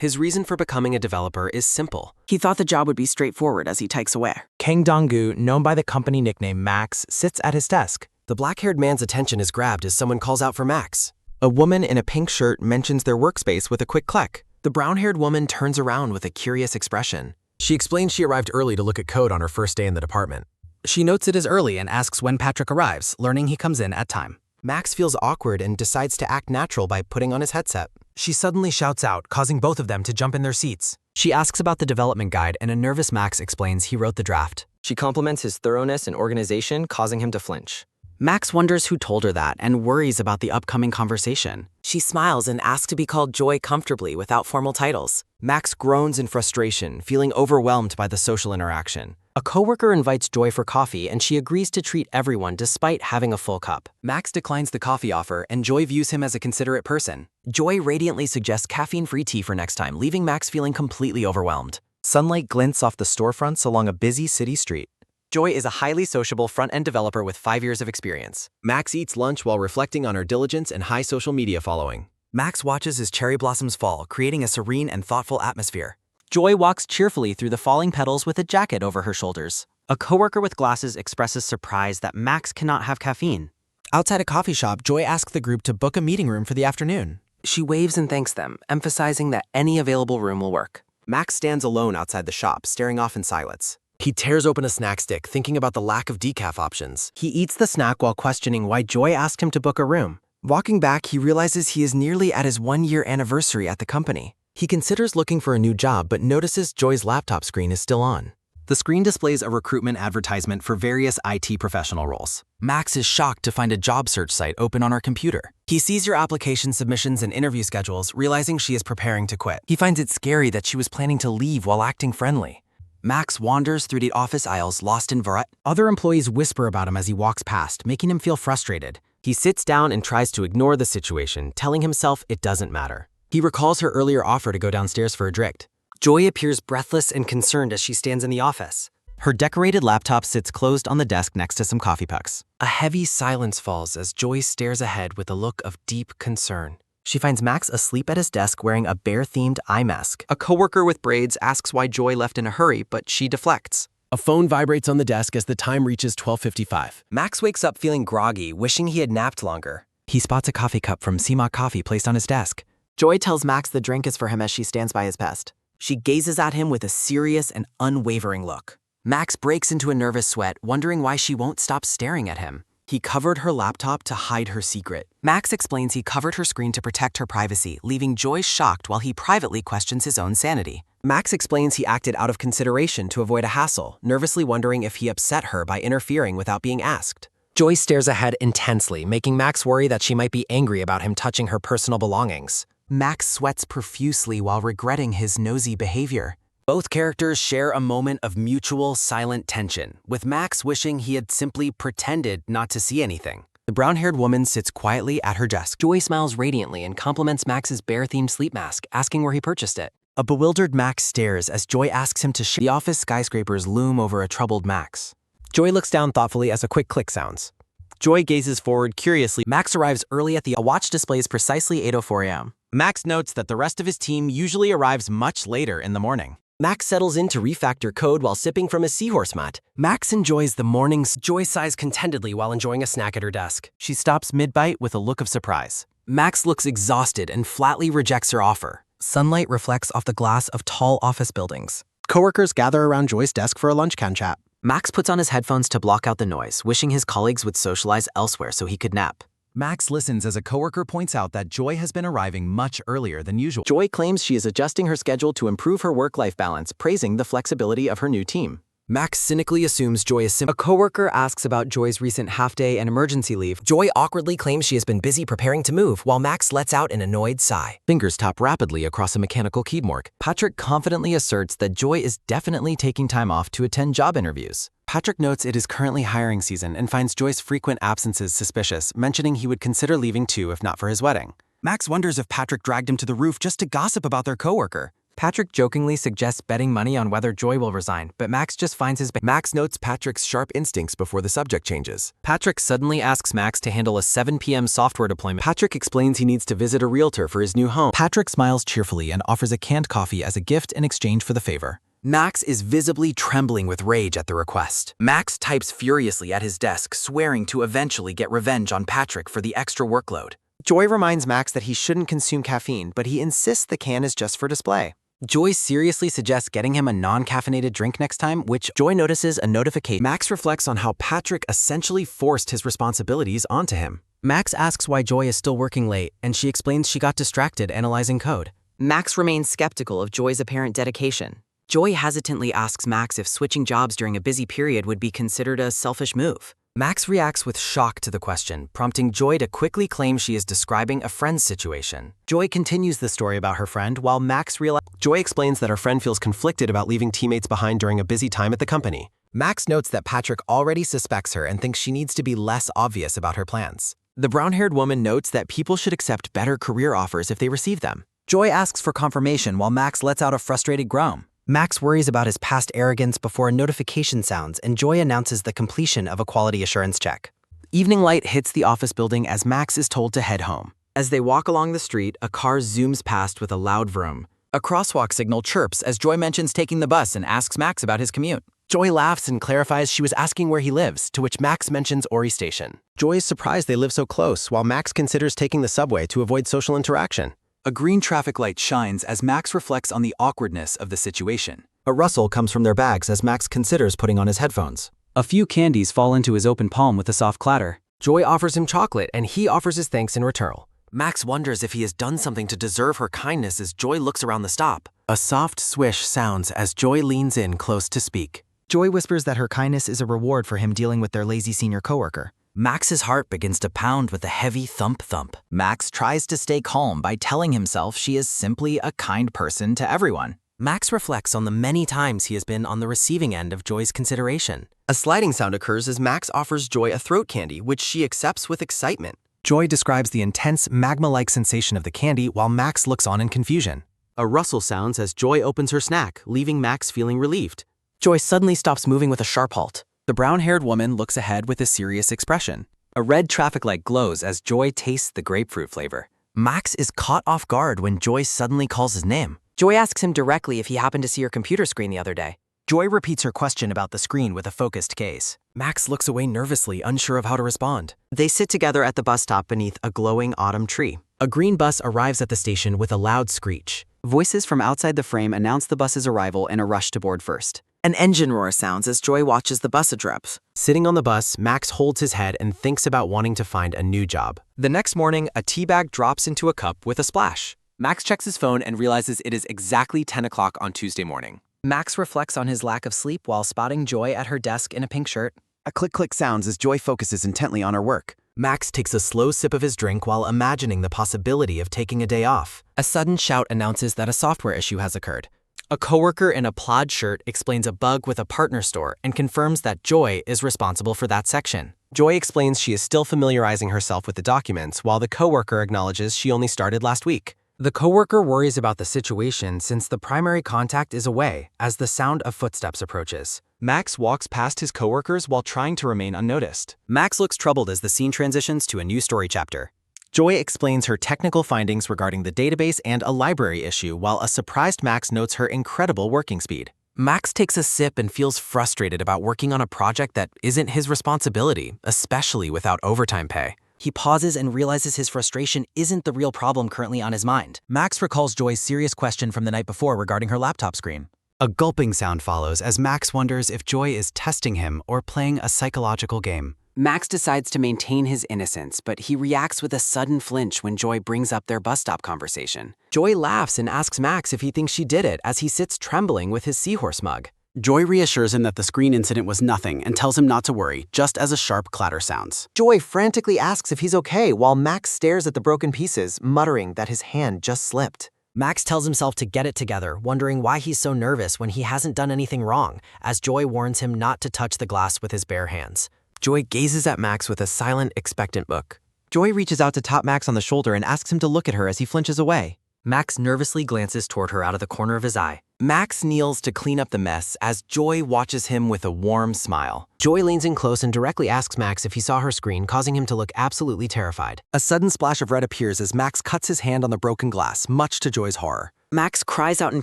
His reason for becoming a developer is simple. He thought the job would be straightforward as he takes away. Kang Dong-gu, known by the company nickname Max, sits at his desk. The black-haired man's attention is grabbed as someone calls out for Max. A woman in a pink shirt mentions their workspace with a quick click. The brown-haired woman turns around with a curious expression. She explains she arrived early to look at code on her first day in the department. She notes it is early and asks when Patrick arrives, learning he comes in at time. Max feels awkward and decides to act natural by putting on his headset. She suddenly shouts out, causing both of them to jump in their seats. She asks about the development guide, and a nervous Max explains he wrote the draft. She compliments his thoroughness and organization, causing him to flinch. Max wonders who told her that and worries about the upcoming conversation. She smiles and asks to be called Joy comfortably without formal titles. Max groans in frustration, feeling overwhelmed by the social interaction. A coworker invites Joy for coffee and she agrees to treat everyone despite having a full cup. Max declines the coffee offer and Joy views him as a considerate person. Joy radiantly suggests caffeine-free tea for next time, leaving Max feeling completely overwhelmed. Sunlight glints off the storefronts along a busy city street. Joy is a highly sociable front-end developer with 5 years of experience. Max eats lunch while reflecting on her diligence and high social media following. Max watches as cherry blossoms fall, creating a serene and thoughtful atmosphere. Joy walks cheerfully through the falling petals with a jacket over her shoulders. A coworker with glasses expresses surprise that Max cannot have caffeine. Outside a coffee shop, Joy asks the group to book a meeting room for the afternoon. She waves and thanks them, emphasizing that any available room will work. Max stands alone outside the shop, staring off in silence. He tears open a snack stick, thinking about the lack of decaf options. He eats the snack while questioning why Joy asked him to book a room. Walking back, he realizes he is nearly at his 1-year anniversary at the company. He considers looking for a new job, but notices Joy's laptop screen is still on. The screen displays a recruitment advertisement for various IT professional roles. Max is shocked to find a job search site open on her computer. He sees her application submissions and interview schedules, realizing she is preparing to quit. He finds it scary that she was planning to leave while acting friendly. Max wanders through the office aisles, lost in variety. Other employees whisper about him as he walks past, making him feel frustrated. He sits down and tries to ignore the situation, telling himself it doesn't matter. He recalls her earlier offer to go downstairs for a drink. Joy appears breathless and concerned as she stands in the office. Her decorated laptop sits closed on the desk next to some coffee pucks. A heavy silence falls as Joy stares ahead with a look of deep concern. She finds Max asleep at his desk wearing a bear-themed eye mask. A coworker with braids asks why Joy left in a hurry, but she deflects. A phone vibrates on the desk as the time reaches 12:55. Max wakes up feeling groggy, wishing he had napped longer. He spots a coffee cup from CMOC Coffee placed on his desk. Joy tells Max the drink is for him as she stands by his best. She gazes at him with a serious and unwavering look. Max breaks into a nervous sweat, wondering why she won't stop staring at him. He covered her laptop to hide her secret. Max explains he covered her screen to protect her privacy, leaving Joy shocked while he privately questions his own sanity. Max explains he acted out of consideration to avoid a hassle, nervously wondering if he upset her by interfering without being asked. Joy stares ahead intensely, making Max worry that she might be angry about him touching her personal belongings. Max sweats profusely while regretting his nosy behavior. Both characters share a moment of mutual silent tension, with Max wishing he had simply pretended not to see anything. The brown-haired woman sits quietly at her desk. Joy smiles radiantly and compliments Max's bear-themed sleep mask, asking where he purchased it. A bewildered Max stares as Joy asks him to share. The office skyscrapers loom over a troubled Max. Joy looks down thoughtfully as a quick click sounds. Joy gazes forward curiously. Max arrives early at a watch displays precisely 8:04 a.m. Max notes that the rest of his team usually arrives much later in the morning. Max settles in to refactor code while sipping from his seahorse mat. Max enjoys the mornings. Joy sighs contentedly while enjoying a snack at her desk. She stops mid-bite with a look of surprise. Max looks exhausted and flatly rejects her offer. Sunlight reflects off the glass of tall office buildings. Coworkers gather around Joy's desk for a lunch can chat. Max puts on his headphones to block out the noise, wishing his colleagues would socialize elsewhere so he could nap. Max listens as a coworker points out that Joy has been arriving much earlier than usual. Joy claims she is adjusting her schedule to improve her work-life balance, praising the flexibility of her new team. Max cynically assumes Joy is A coworker asks about Joy's recent half-day and emergency leave. Joy awkwardly claims she has been busy preparing to move, while Max lets out an annoyed sigh. Fingers tap rapidly across a mechanical keyboard. Patrick confidently asserts that Joy is definitely taking time off to attend job interviews. Patrick notes it is currently hiring season and finds Joy's frequent absences suspicious, mentioning he would consider leaving too if not for his wedding. Max wonders if Patrick dragged him to the roof just to gossip about their coworker. Patrick jokingly suggests betting money on whether Joy will resign, but Max just finds his Max notes Patrick's sharp instincts before the subject changes. Patrick suddenly asks Max to handle a 7 p.m. software deployment. Patrick explains he needs to visit a realtor for his new home. Patrick smiles cheerfully and offers a canned coffee as a gift in exchange for the favor. Max is visibly trembling with rage at the request. Max types furiously at his desk, swearing to eventually get revenge on Patrick for the extra workload. Joy reminds Max that he shouldn't consume caffeine, but he insists the can is just for display. Joy seriously suggests getting him a non-caffeinated drink next time, which Joy notices a notification. Max reflects on how Patrick essentially forced his responsibilities onto him. Max asks why Joy is still working late, and she explains she got distracted analyzing code. Max remains skeptical of Joy's apparent dedication. Joy hesitantly asks Max if switching jobs during a busy period would be considered a selfish move. Max reacts with shock to the question, prompting Joy to quickly claim she is describing a friend's situation. Joy continues the story about her friend while Max realizes. Joy explains that her friend feels conflicted about leaving teammates behind during a busy time at the company. Max notes that Patrick already suspects her and thinks she needs to be less obvious about her plans. The brown-haired woman notes that people should accept better career offers if they receive them. Joy asks for confirmation while Max lets out a frustrated groan. Max worries about his past arrogance before a notification sounds and Joy announces the completion of a quality assurance check. Evening light hits the office building as Max is told to head home. As they walk along the street, a car zooms past with a loud vroom. A crosswalk signal chirps as Joy mentions taking the bus and asks Max about his commute. Joy laughs and clarifies she was asking where he lives, to which Max mentions Ori Station. Joy is surprised they live so close, while Max considers taking the subway to avoid social interaction. A green traffic light shines as Max reflects on the awkwardness of the situation. A rustle comes from their bags as Max considers putting on his headphones. A few candies fall into his open palm with a soft clatter. Joy offers him chocolate, and he offers his thanks in return. Max wonders if he has done something to deserve her kindness as Joy looks around the stop. A soft swish sounds as Joy leans in close to speak. Joy whispers that her kindness is a reward for him dealing with their lazy senior coworker. Max's heart begins to pound with a heavy thump-thump. Max tries to stay calm by telling himself she is simply a kind person to everyone. Max reflects on the many times he has been on the receiving end of Joy's consideration. A sliding sound occurs as Max offers Joy a throat candy, which she accepts with excitement. Joy describes the intense, magma-like sensation of the candy while Max looks on in confusion. A rustle sounds as Joy opens her snack, leaving Max feeling relieved. Joy suddenly stops moving with a sharp halt. The brown-haired woman looks ahead with a serious expression. A red traffic light glows as Joy tastes the grapefruit flavor. Max is caught off guard when Joy suddenly calls his name. Joy asks him directly if he happened to see her computer screen the other day. Joy repeats her question about the screen with a focused gaze. Max looks away nervously, unsure of how to respond. They sit together at the bus stop beneath a glowing autumn tree. A green bus arrives at the station with a loud screech. Voices from outside the frame announce the bus's arrival and a rush to board first. An engine roar sounds as Joy watches the bus drops. Sitting on the bus, Max holds his head and thinks about wanting to find a new job. The next morning, a tea bag drops into a cup with a splash. Max checks his phone and realizes it is exactly 10 o'clock on Tuesday morning. Max reflects on his lack of sleep while spotting Joy at her desk in a pink shirt. A click-click sounds as Joy focuses intently on her work. Max takes a slow sip of his drink while imagining the possibility of taking a day off. A sudden shout announces that a software issue has occurred. A coworker in a plaid shirt explains a bug with a partner store and confirms that Joy is responsible for that section. Joy explains she is still familiarizing herself with the documents, while the coworker acknowledges she only started last week. The coworker worries about the situation since the primary contact is away as the sound of footsteps approaches. Max walks past his coworkers while trying to remain unnoticed. Max looks troubled as the scene transitions to a new story chapter. Joy explains her technical findings regarding the database and a library issue, while a surprised Max notes her incredible working speed. Max takes a sip and feels frustrated about working on a project that isn't his responsibility, especially without overtime pay. He pauses and realizes his frustration isn't the real problem currently on his mind. Max recalls Joy's serious question from the night before regarding her laptop screen. A gulping sound follows as Max wonders if Joy is testing him or playing a psychological game. Max decides to maintain his innocence, but he reacts with a sudden flinch when Joy brings up their bus stop conversation. Joy laughs and asks Max if he thinks she did it as he sits trembling with his seahorse mug. Joy reassures him that the screen incident was nothing and tells him not to worry, just as a sharp clatter sounds. Joy frantically asks if he's okay while Max stares at the broken pieces, muttering that his hand just slipped. Max tells himself to get it together, wondering why he's so nervous when he hasn't done anything wrong, as Joy warns him not to touch the glass with his bare hands. Joy gazes at Max with a silent, expectant look. Joy reaches out to tap Max on the shoulder and asks him to look at her as he flinches away. Max nervously glances toward her out of the corner of his eye. Max kneels to clean up the mess as Joy watches him with a warm smile. Joy leans in close and directly asks Max if he saw her screen, causing him to look absolutely terrified. A sudden splash of red appears as Max cuts his hand on the broken glass, much to Joy's horror. Max cries out in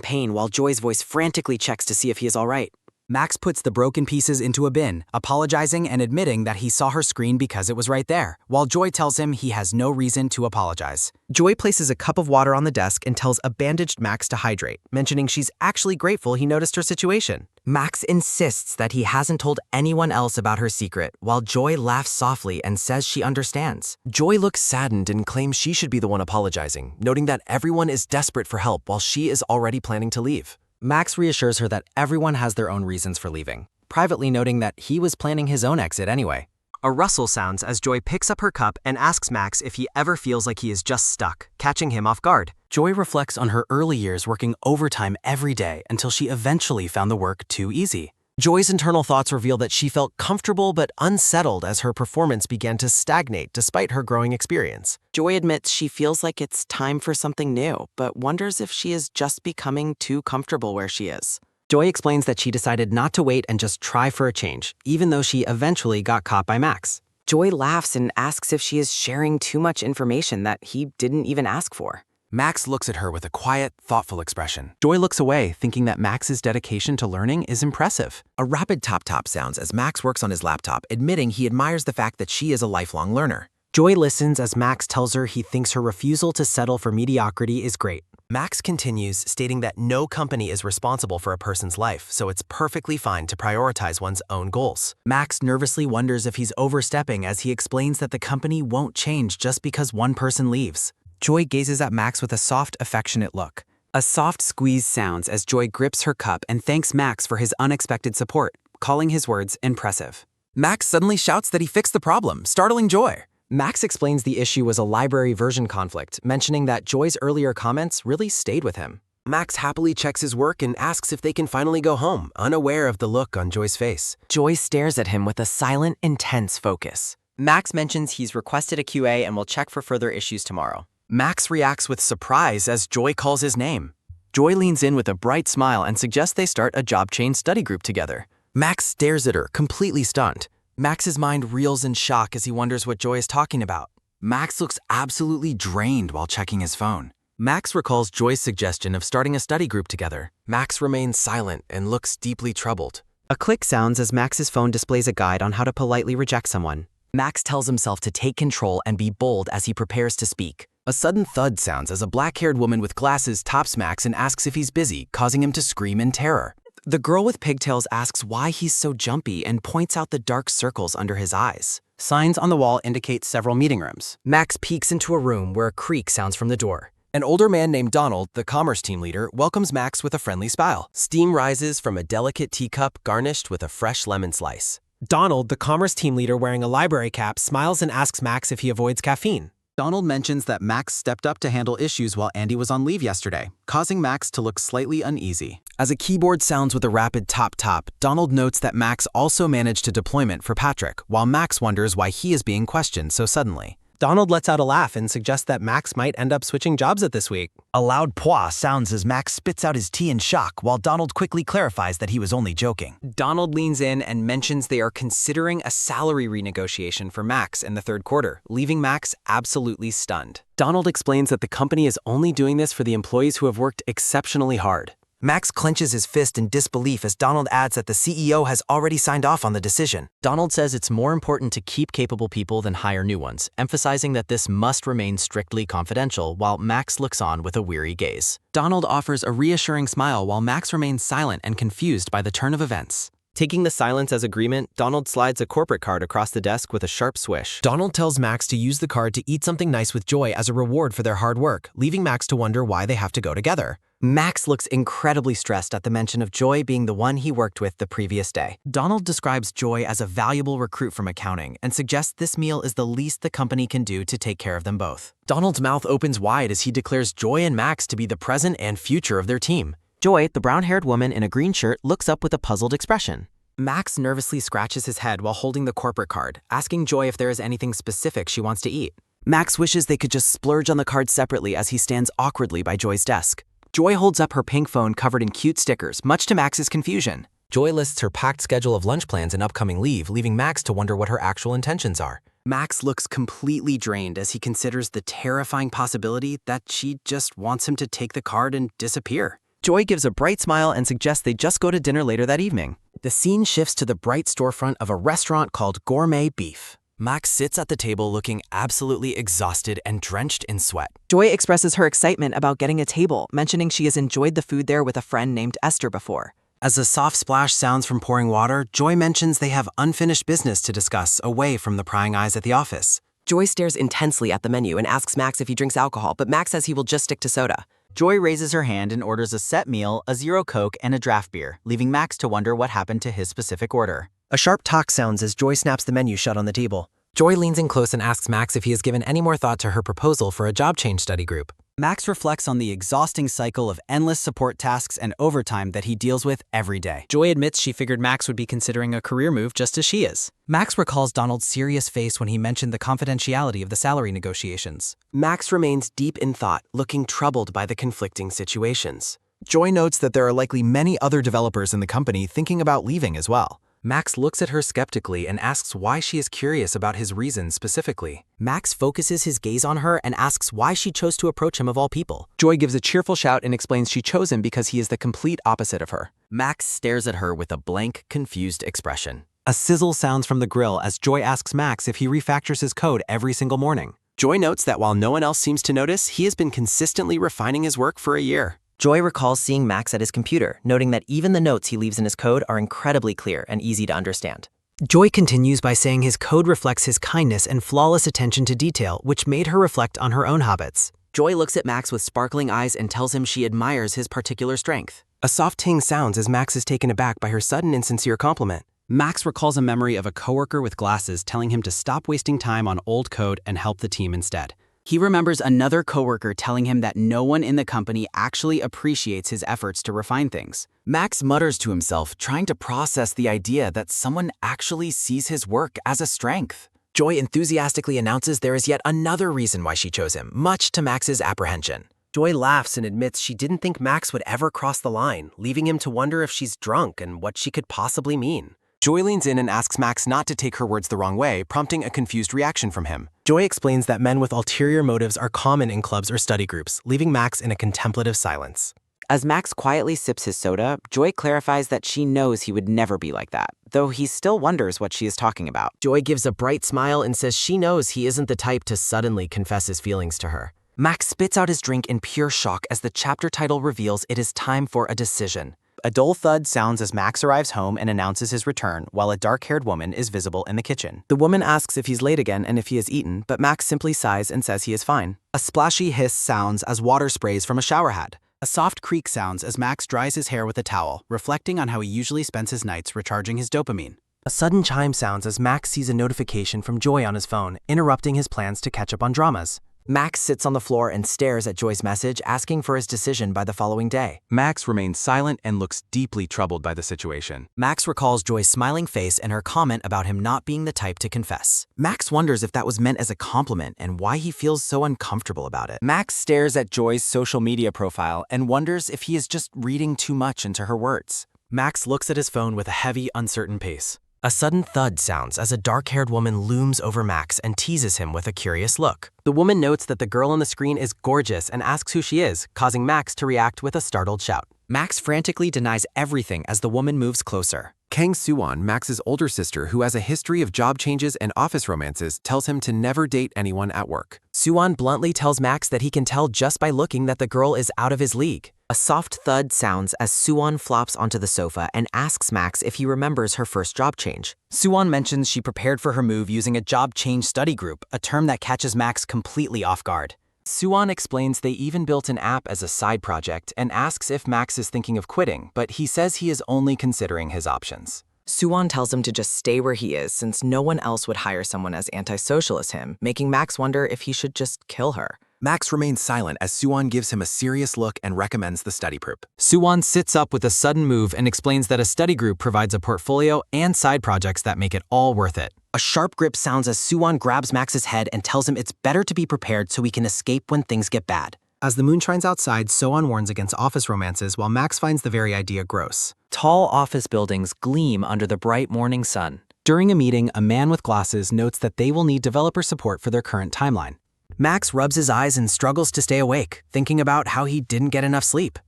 pain while Joy's voice frantically checks to see if he is all right. Max puts the broken pieces into a bin, apologizing and admitting that he saw her screen because it was right there, while Joy tells him he has no reason to apologize. Joy places a cup of water on the desk and tells a bandaged Max to hydrate, mentioning she's actually grateful he noticed her situation. Max insists that he hasn't told anyone else about her secret, while Joy laughs softly and says she understands. Joy looks saddened and claims she should be the one apologizing, noting that everyone is desperate for help while she is already planning to leave. Max reassures her that everyone has their own reasons for leaving, privately noting that he was planning his own exit anyway. A rustle sounds as Joy picks up her cup and asks Max if he ever feels like he is just stuck, catching him off guard. Joy reflects on her early years working overtime every day until she eventually found the work too easy. Joy's internal thoughts reveal that she felt comfortable but unsettled as her performance began to stagnate despite her growing experience. Joy admits she feels like it's time for something new, but wonders if she is just becoming too comfortable where she is. Joy explains that she decided not to wait and just try for a change, even though she eventually got caught by Max. Joy laughs and asks if she is sharing too much information that he didn't even ask for. Max looks at her with a quiet, thoughtful expression. Joy looks away, thinking that Max's dedication to learning is impressive. A rapid tap-tap sounds as Max works on his laptop, admitting he admires the fact that she is a lifelong learner. Joy listens as Max tells her he thinks her refusal to settle for mediocrity is great. Max continues, stating that no company is responsible for a person's life, so it's perfectly fine to prioritize one's own goals. Max nervously wonders if he's overstepping as he explains that the company won't change just because one person leaves. Joy gazes at Max with a soft, affectionate look. A soft squeeze sounds as Joy grips her cup and thanks Max for his unexpected support, calling his words impressive. Max suddenly shouts that he fixed the problem, startling Joy. Max explains the issue was a library version conflict, mentioning that Joy's earlier comments really stayed with him. Max happily checks his work and asks if they can finally go home, unaware of the look on Joy's face. Joy stares at him with a silent, intense focus. Max mentions he's requested a QA and will check for further issues tomorrow. Max reacts with surprise as Joy calls his name. Joy leans in with a bright smile and suggests they start a job change study group together. Max stares at her, completely stunned. Max's mind reels in shock as he wonders what Joy is talking about. Max looks absolutely drained while checking his phone. Max recalls Joy's suggestion of starting a study group together. Max remains silent and looks deeply troubled. A click sounds as Max's phone displays a guide on how to politely reject someone. Max tells himself to take control and be bold as he prepares to speak. A sudden thud sounds as a black-haired woman with glasses taps Max and asks if he's busy, causing him to scream in terror. The girl with pigtails asks why he's so jumpy and points out the dark circles under his eyes. Signs on the wall indicate several meeting rooms. Max peeks into a room where a creak sounds from the door. An older man named Donald, the commerce team leader, welcomes Max with a friendly smile. Steam rises from a delicate teacup garnished with a fresh lemon slice. Donald, the commerce team leader wearing a library cap, smiles and asks Max if he avoids caffeine. Donald mentions that Max stepped up to handle issues while Andy was on leave yesterday, causing Max to look slightly uneasy. As a keyboard sounds with a rapid tap-tap, Donald notes that Max also managed to deployment for Patrick, while Max wonders why he is being questioned so suddenly. Donald lets out a laugh and suggests that Max might end up switching jobs at this week. A loud pwah sounds as Max spits out his tea in shock, while Donald quickly clarifies that he was only joking. Donald leans in and mentions they are considering a salary renegotiation for Max in the third quarter, leaving Max absolutely stunned. Donald explains that the company is only doing this for the employees who have worked exceptionally hard. Max clenches his fist in disbelief as Donald adds that the CEO has already signed off on the decision. Donald says it's more important to keep capable people than hire new ones, emphasizing that this must remain strictly confidential, while Max looks on with a weary gaze. Donald offers a reassuring smile while Max remains silent and confused by the turn of events. Taking the silence as agreement, Donald slides a corporate card across the desk with a sharp swish. Donald tells Max to use the card to eat something nice with Joy as a reward for their hard work, leaving Max to wonder why they have to go together. Max looks incredibly stressed at the mention of Joy being the one he worked with the previous day. Donald describes Joy as a valuable recruit from accounting and suggests this meal is the least the company can do to take care of them both. Donald's mouth opens wide as he declares Joy and Max to be the present and future of their team. Joy, the brown-haired woman in a green shirt, looks up with a puzzled expression. Max nervously scratches his head while holding the corporate card, asking Joy if there is anything specific she wants to eat. Max wishes they could just splurge on the card separately as he stands awkwardly by Joy's desk. Joy holds up her pink phone covered in cute stickers, much to Max's confusion. Joy lists her packed schedule of lunch plans and upcoming leave, leaving Max to wonder what her actual intentions are. Max looks completely drained as he considers the terrifying possibility that she just wants him to take the card and disappear. Joy gives a bright smile and suggests they just go to dinner later that evening. The scene shifts to the bright storefront of a restaurant called Gourmet Beef. Max sits at the table looking absolutely exhausted and drenched in sweat. Joy expresses her excitement about getting a table, mentioning she has enjoyed the food there with a friend named Esther before. As a soft splash sounds from pouring water, Joy mentions they have unfinished business to discuss away from the prying eyes at the office. Joy stares intensely at the menu and asks Max if he drinks alcohol, but Max says he will just stick to soda. Joy raises her hand and orders a set meal, a zero Coke, and a draft beer, leaving Max to wonder what happened to his specific order. A sharp talk sounds as Joy snaps the menu shut on the table. Joy leans in close and asks Max if he has given any more thought to her proposal for a job change study group. Max reflects on the exhausting cycle of endless support tasks and overtime that he deals with every day. Joy admits she figured Max would be considering a career move just as she is. Max recalls Donald's serious face when he mentioned the confidentiality of the salary negotiations. Max remains deep in thought, looking troubled by the conflicting situations. Joy notes that there are likely many other developers in the company thinking about leaving as well. Max looks at her skeptically and asks why she is curious about his reasons specifically. Max focuses his gaze on her and asks why she chose to approach him of all people. Joy gives a cheerful shout and explains she chose him because he is the complete opposite of her. Max stares at her with a blank, confused expression. A sizzle sounds from the grill as Joy asks Max if he refactors his code every single morning. Joy notes that while no one else seems to notice, he has been consistently refining his work for a year. Joy recalls seeing Max at his computer, noting that even the notes he leaves in his code are incredibly clear and easy to understand. Joy continues by saying his code reflects his kindness and flawless attention to detail, which made her reflect on her own habits. Joy looks at Max with sparkling eyes and tells him she admires his particular strength. A soft ting sounds as Max is taken aback by her sudden and sincere compliment. Max recalls a memory of a coworker with glasses telling him to stop wasting time on old code and help the team instead. He remembers another coworker telling him that no one in the company actually appreciates his efforts to refine things. Max mutters to himself, trying to process the idea that someone actually sees his work as a strength. Joy enthusiastically announces there is yet another reason why she chose him, much to Max's apprehension. Joy laughs and admits she didn't think Max would ever cross the line, leaving him to wonder if she's drunk and what she could possibly mean. Joy leans in and asks Max not to take her words the wrong way, prompting a confused reaction from him. Joy explains that men with ulterior motives are common in clubs or study groups, leaving Max in a contemplative silence. As Max quietly sips his soda, Joy clarifies that she knows he would never be like that, though he still wonders what she is talking about. Joy gives a bright smile and says she knows he isn't the type to suddenly confess his feelings to her. Max spits out his drink in pure shock as the chapter title reveals it is time for a decision. A dull thud sounds as Max arrives home and announces his return, while a dark-haired woman is visible in the kitchen. The woman asks if he's late again and if he has eaten, but Max simply sighs and says he is fine. A splashy hiss sounds as water sprays from a shower head. A soft creak sounds as Max dries his hair with a towel, reflecting on how he usually spends his nights recharging his dopamine. A sudden chime sounds as Max sees a notification from Joy on his phone, interrupting his plans to catch up on dramas. Max sits on the floor and stares at Joy's message, asking for his decision by the following day. Max remains silent and looks deeply troubled by the situation. Max recalls Joy's smiling face and her comment about him not being the type to confess. Max wonders if that was meant as a compliment and why he feels so uncomfortable about it. Max stares at Joy's social media profile and wonders if he is just reading too much into her words. Max looks at his phone with a heavy, uncertain pace. A sudden thud sounds as a dark-haired woman looms over Max and teases him with a curious look. The woman notes that the girl on the screen is gorgeous and asks who she is, causing Max to react with a startled shout. Max frantically denies everything as the woman moves closer. Kang Suwon, Max's older sister who has a history of job changes and office romances, tells him to never date anyone at work. Suwon bluntly tells Max that he can tell just by looking that the girl is out of his league. A soft thud sounds as Suwon flops onto the sofa and asks Max if he remembers her first job change. Suwon mentions she prepared for her move using a job change study group, a term that catches Max completely off guard. Suwon explains they even built an app as a side project and asks if Max is thinking of quitting, but he says he is only considering his options. Suwon tells him to just stay where he is since no one else would hire someone as antisocial as him, making Max wonder if he should just kill her. Max remains silent as Suwon gives him a serious look and recommends the study group. Suwon sits up with a sudden move and explains that a study group provides a portfolio and side projects that make it all worth it. A A sharp grip sounds as Suwon grabs Max's head and tells him it's better to be prepared so he can escape when things get bad. As the moon shines outside, Soan warns against office romances while Max finds the very idea gross. Tall office buildings gleam under the bright morning sun. During a meeting, a man with glasses notes that they will need developer support for their current timeline. Max rubs his eyes and struggles to stay awake, thinking about how he didn't get enough sleep.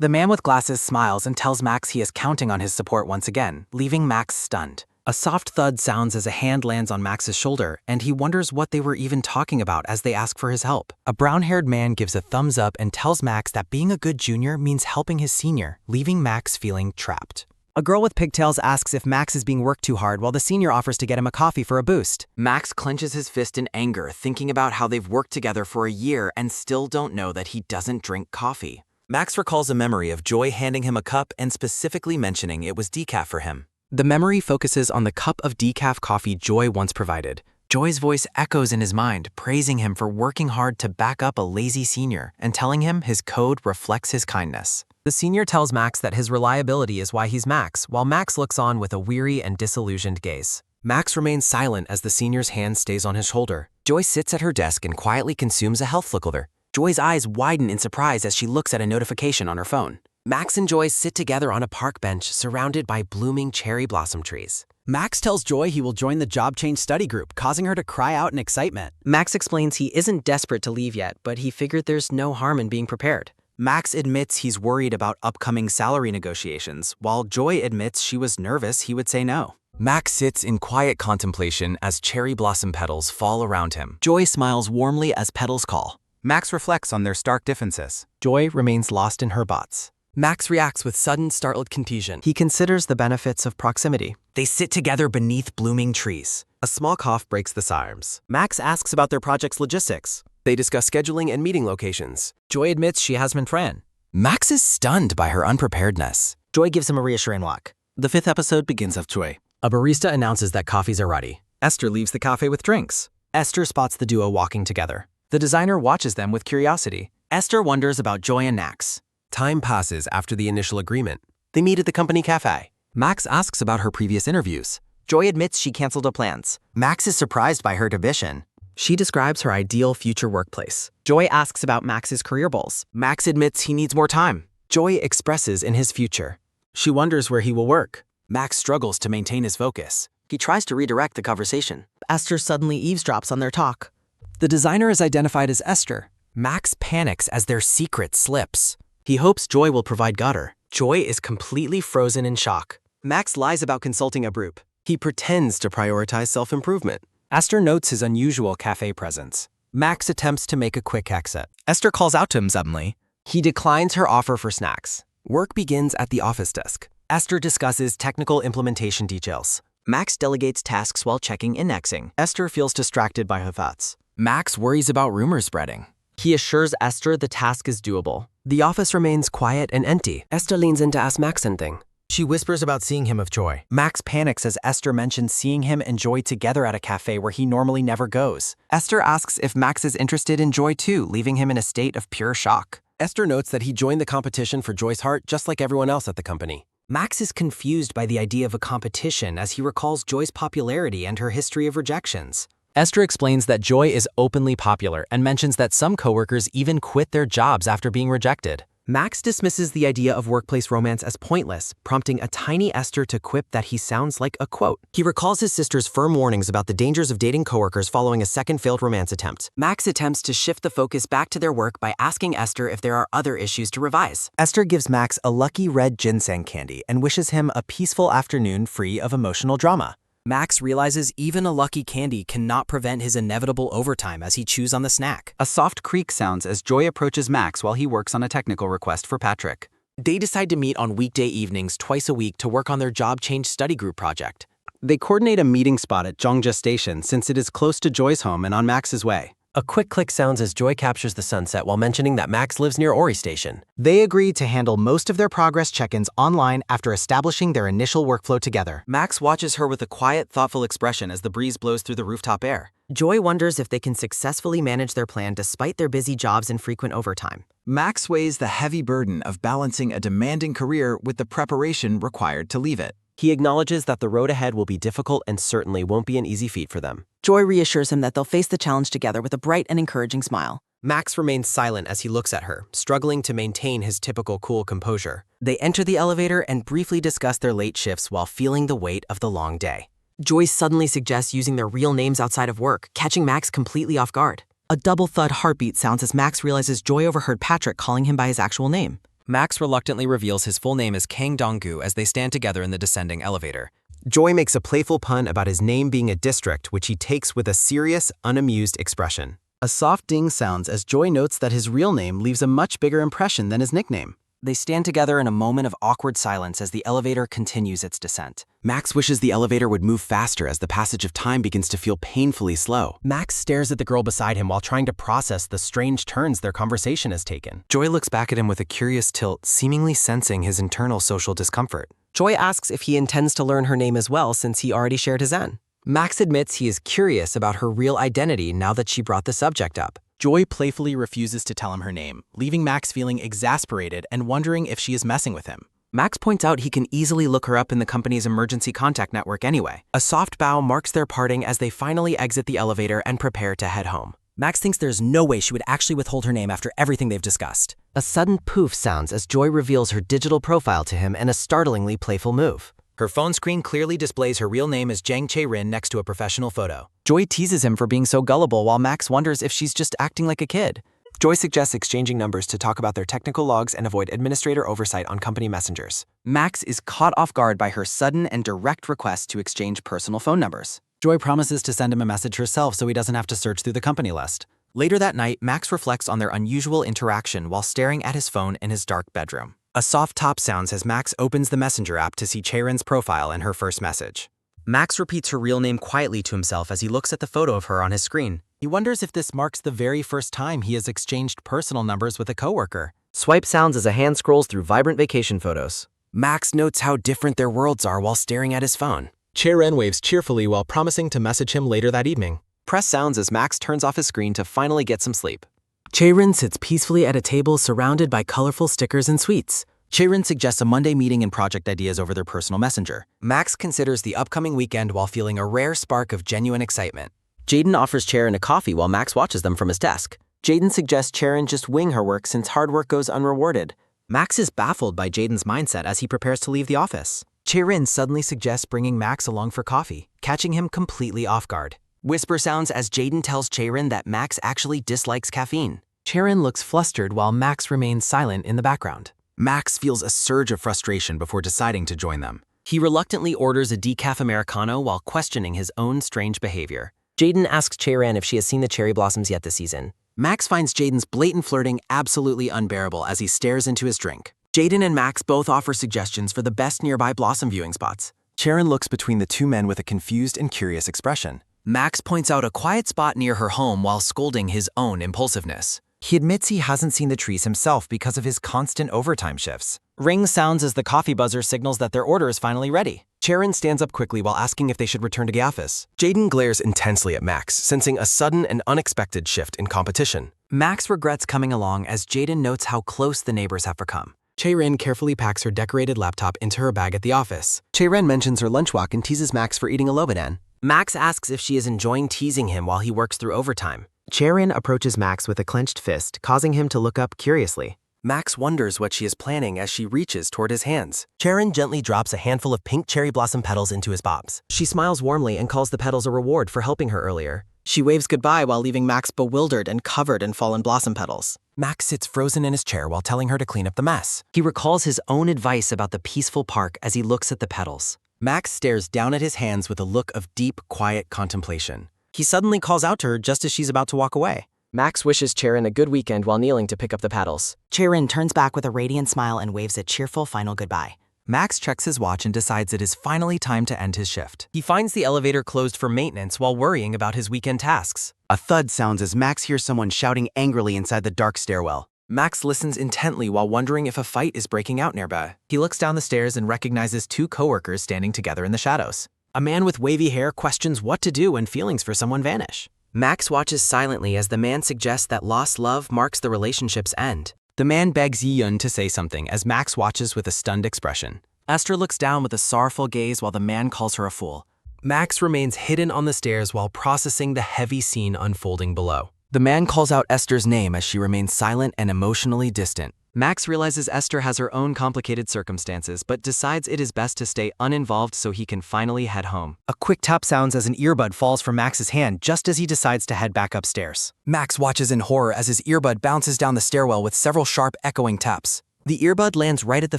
The man with glasses smiles and tells Max he is counting on his support once again, leaving Max stunned. A soft thud sounds as a hand lands on Max's shoulder, and he wonders what they were even talking about as they ask for his help. A brown-haired man gives a thumbs up and tells Max that being a good junior means helping his senior, leaving Max feeling trapped. A girl with pigtails asks if Max is being worked too hard while the senior offers to get him a coffee for a boost. Max clenches his fist in anger, thinking about how they've worked together for a year and still don't know that he doesn't drink coffee. Max recalls a memory of Joy handing him a cup and specifically mentioning it was decaf for him. The memory focuses on the cup of decaf coffee Joy once provided. Joy's voice echoes in his mind, praising him for working hard to back up a lazy senior and telling him his code reflects his kindness. The senior tells Max that his reliability is why he's Max, while Max looks on with a weary and disillusioned gaze. Max remains silent as the senior's hand stays on his shoulder. Joy sits at her desk and quietly consumes a health flicker. Joy's eyes widen in surprise as she looks at a notification on her phone. Max and Joy sit together on a park bench surrounded by blooming cherry blossom trees. Max tells Joy he will join the job change study group, causing her to cry out in excitement. Max explains he isn't desperate to leave yet, but he figured there's no harm in being prepared. Max admits he's worried about upcoming salary negotiations, while Joy admits she was nervous he would say no. Max sits in quiet contemplation as cherry blossom petals fall around him. Joy smiles warmly as petals call. Max reflects on their stark differences. Joy remains lost in her thoughts. Max reacts with sudden, startled confusion. He considers the benefits of proximity. They sit together beneath blooming trees. A small cough breaks the silence. Max asks about their project's logistics. They discuss scheduling and meeting locations. Joy admits she has been Fran. Max is stunned by her unpreparedness. Joy gives him a reassuring look. The 5th episode begins of Joy. A barista announces that coffees are ready. Esther leaves the cafe with drinks. Esther spots the duo walking together. The designer watches them with curiosity. Esther wonders about Joy and Max. Time passes after the initial agreement. They meet at the company cafe. Max asks about her previous interviews. Joy admits she canceled her plans. Max is surprised by her ambition. She describes her ideal future workplace. Joy asks about Max's career goals. Max admits he needs more time. Joy expresses in his future. She wonders where he will work. Max struggles to maintain his focus. He tries to redirect the conversation. Esther suddenly eavesdrops on their talk. The designer is identified as Esther. Max panics as their secret slips. He hopes Joy will provide gutter. Joy is completely frozen in shock. Max lies about consulting a group. He pretends to prioritize self-improvement. Esther notes his unusual cafe presence. Max attempts to make a quick exit. Esther calls out to him suddenly. He declines her offer for snacks. Work begins at the office desk. Esther discusses technical implementation details. Max delegates tasks while checking indexing. Esther feels distracted by her thoughts. Max worries about rumors spreading. He assures Esther the task is doable. The office remains quiet and empty. Esther leans in to ask Max something. She whispers about seeing him with Joy. Max panics as Esther mentions seeing him and Joy together at a cafe where he normally never goes. Esther asks if Max is interested in Joy too, leaving him in a state of pure shock. Esther notes that he joined the competition for Joy's heart just like everyone else at the company. Max is confused by the idea of a competition as he recalls Joy's popularity and her history of rejections. Esther explains that Joy is openly popular and mentions that some coworkers even quit their jobs after being rejected. Max dismisses the idea of workplace romance as pointless, prompting a tiny Esther to quip that he sounds like a quote. He recalls his sister's firm warnings about the dangers of dating coworkers following a second failed romance attempt. Max attempts to shift the focus back to their work by asking Esther if there are other issues to revise. Esther gives Max a lucky red ginseng candy and wishes him a peaceful afternoon free of emotional drama. Max realizes even a lucky candy cannot prevent his inevitable overtime as he chews on the snack. A soft creak sounds as Joy approaches Max while he works on a technical request for Patrick. They decide to meet on weekday evenings twice a week to work on their job change study group project. They coordinate a meeting spot at Jongja Station since it is close to Joy's home and on Max's way. A quick click sounds as Joy captures the sunset while mentioning that Max lives near Ori Station. They agree to handle most of their progress check-ins online after establishing their initial workflow together. Max watches her with a quiet, thoughtful expression as the breeze blows through the rooftop air. Joy wonders if they can successfully manage their plan despite their busy jobs and frequent overtime. Max weighs the heavy burden of balancing a demanding career with the preparation required to leave it. He acknowledges that the road ahead will be difficult and certainly won't be an easy feat for them. Joy reassures him that they'll face the challenge together with a bright and encouraging smile. Max remains silent as he looks at her, struggling to maintain his typical cool composure. They enter the elevator and briefly discuss their late shifts while feeling the weight of the long day. Joy suddenly suggests using their real names outside of work, catching Max completely off guard. A double thud heartbeat sounds as Max realizes Joy overheard Patrick calling him by his actual name. Max reluctantly reveals his full name as Kang Dong-gu as they stand together in the descending elevator. Joy makes a playful pun about his name being a district, which he takes with a serious, unamused expression. A soft ding sounds as Joy notes that his real name leaves a much bigger impression than his nickname. They stand together in a moment of awkward silence as the elevator continues its descent. Max wishes the elevator would move faster as the passage of time begins to feel painfully slow. Max stares at the girl beside him while trying to process the strange turns their conversation has taken. Joy looks back at him with a curious tilt, seemingly sensing his internal social discomfort. Joy asks if he intends to learn her name as well since he already shared his own. Max admits he is curious about her real identity now that she brought the subject up. Joy playfully refuses to tell him her name, leaving Max feeling exasperated and wondering if she is messing with him. Max points out he can easily look her up in the company's emergency contact network anyway. A soft bow marks their parting as they finally exit the elevator and prepare to head home. Max thinks there's no way she would actually withhold her name after everything they've discussed. A sudden poof sounds as Joy reveals her digital profile to him in a startlingly playful move. Her phone screen clearly displays her real name as Jang Chae-rin next to a professional photo. Joy teases him for being so gullible while Max wonders if she's just acting like a kid. Joy suggests exchanging numbers to talk about their technical logs and avoid administrator oversight on company messengers. Max is caught off guard by her sudden and direct request to exchange personal phone numbers. Joy promises to send him a message herself so he doesn't have to search through the company list. Later that night, Max reflects on their unusual interaction while staring at his phone in his dark bedroom. A soft top sounds as Max opens the Messenger app to see Chae-rin's profile and her first message. Max repeats her real name quietly to himself as he looks at the photo of her on his screen. He wonders if this marks the very first time he has exchanged personal numbers with a coworker. Swipe sounds as a hand scrolls through vibrant vacation photos. Max notes how different their worlds are while staring at his phone. Chae-rin waves cheerfully while promising to message him later that evening. Press sounds as Max turns off his screen to finally get some sleep. Chae-rin sits peacefully at a table surrounded by colorful stickers and sweets. Chae-rin suggests a Monday meeting and project ideas over their personal messenger. Max considers the upcoming weekend while feeling a rare spark of genuine excitement. Jaden offers Chae-rin a coffee while Max watches them from his desk. Jaden suggests Chae-rin just wing her work since hard work goes unrewarded. Max is baffled by Jaden's mindset as he prepares to leave the office. Chae-rin suddenly suggests bringing Max along for coffee, catching him completely off guard. Whisper sounds as Jaden tells Chae-rin that Max actually dislikes caffeine. Chae-rin looks flustered while Max remains silent in the background. Max feels a surge of frustration before deciding to join them. He reluctantly orders a decaf Americano while questioning his own strange behavior. Jaden asks Chae-rin if she has seen the cherry blossoms yet this season. Max finds Jaden's blatant flirting absolutely unbearable as he stares into his drink. Jaden and Max both offer suggestions for the best nearby blossom viewing spots. Chae-rin looks between the two men with a confused and curious expression. Max points out a quiet spot near her home while scolding his own impulsiveness. He admits he hasn't seen the trees himself because of his constant overtime shifts. Ring sounds as the coffee buzzer signals that their order is finally ready. Chae-rin stands up quickly while asking if they should return to the office. Jaden glares intensely at Max, sensing a sudden and unexpected shift in competition. Max regrets coming along as Jaden notes how close the neighbors have become. Chae-rin carefully packs her decorated laptop into her bag at the office. Chae-rin mentions her lunch walk and teases Max for eating a lobadan. Max asks if she is enjoying teasing him while he works through overtime. Chae-rin approaches Max with a clenched fist, causing him to look up curiously. Max wonders what she is planning as she reaches toward his hands. Chae-rin gently drops a handful of pink cherry blossom petals into his bobs. She smiles warmly and calls the petals a reward for helping her earlier. She waves goodbye while leaving Max bewildered and covered in fallen blossom petals. Max sits frozen in his chair while telling her to clean up the mess. He recalls his own advice about the peaceful park as he looks at the petals. Max stares down at his hands with a look of deep, quiet contemplation. He suddenly calls out to her just as she's about to walk away. Max wishes Chae-rin a good weekend while kneeling to pick up the petals. Chae-rin turns back with a radiant smile and waves a cheerful final goodbye. Max checks his watch and decides it is finally time to end his shift. He finds the elevator closed for maintenance while worrying about his weekend tasks. A thud sounds as Max hears someone shouting angrily inside the dark stairwell. Max listens intently while wondering if a fight is breaking out nearby. He looks down the stairs and recognizes two coworkers standing together in the shadows. A man with wavy hair questions what to do when feelings for someone vanish. Max watches silently as the man suggests that lost love marks the relationship's end. The man begs Yi-yun to say something as Max watches with a stunned expression. Esther looks down with a sorrowful gaze while the man calls her a fool. Max remains hidden on the stairs while processing the heavy scene unfolding below. The man calls out Esther's name as she remains silent and emotionally distant. Max realizes Esther has her own complicated circumstances, but decides it is best to stay uninvolved so he can finally head home. A quick tap sounds as an earbud falls from Max's hand just as he decides to head back upstairs. Max watches in horror as his earbud bounces down the stairwell with several sharp, echoing taps. The earbud lands right at the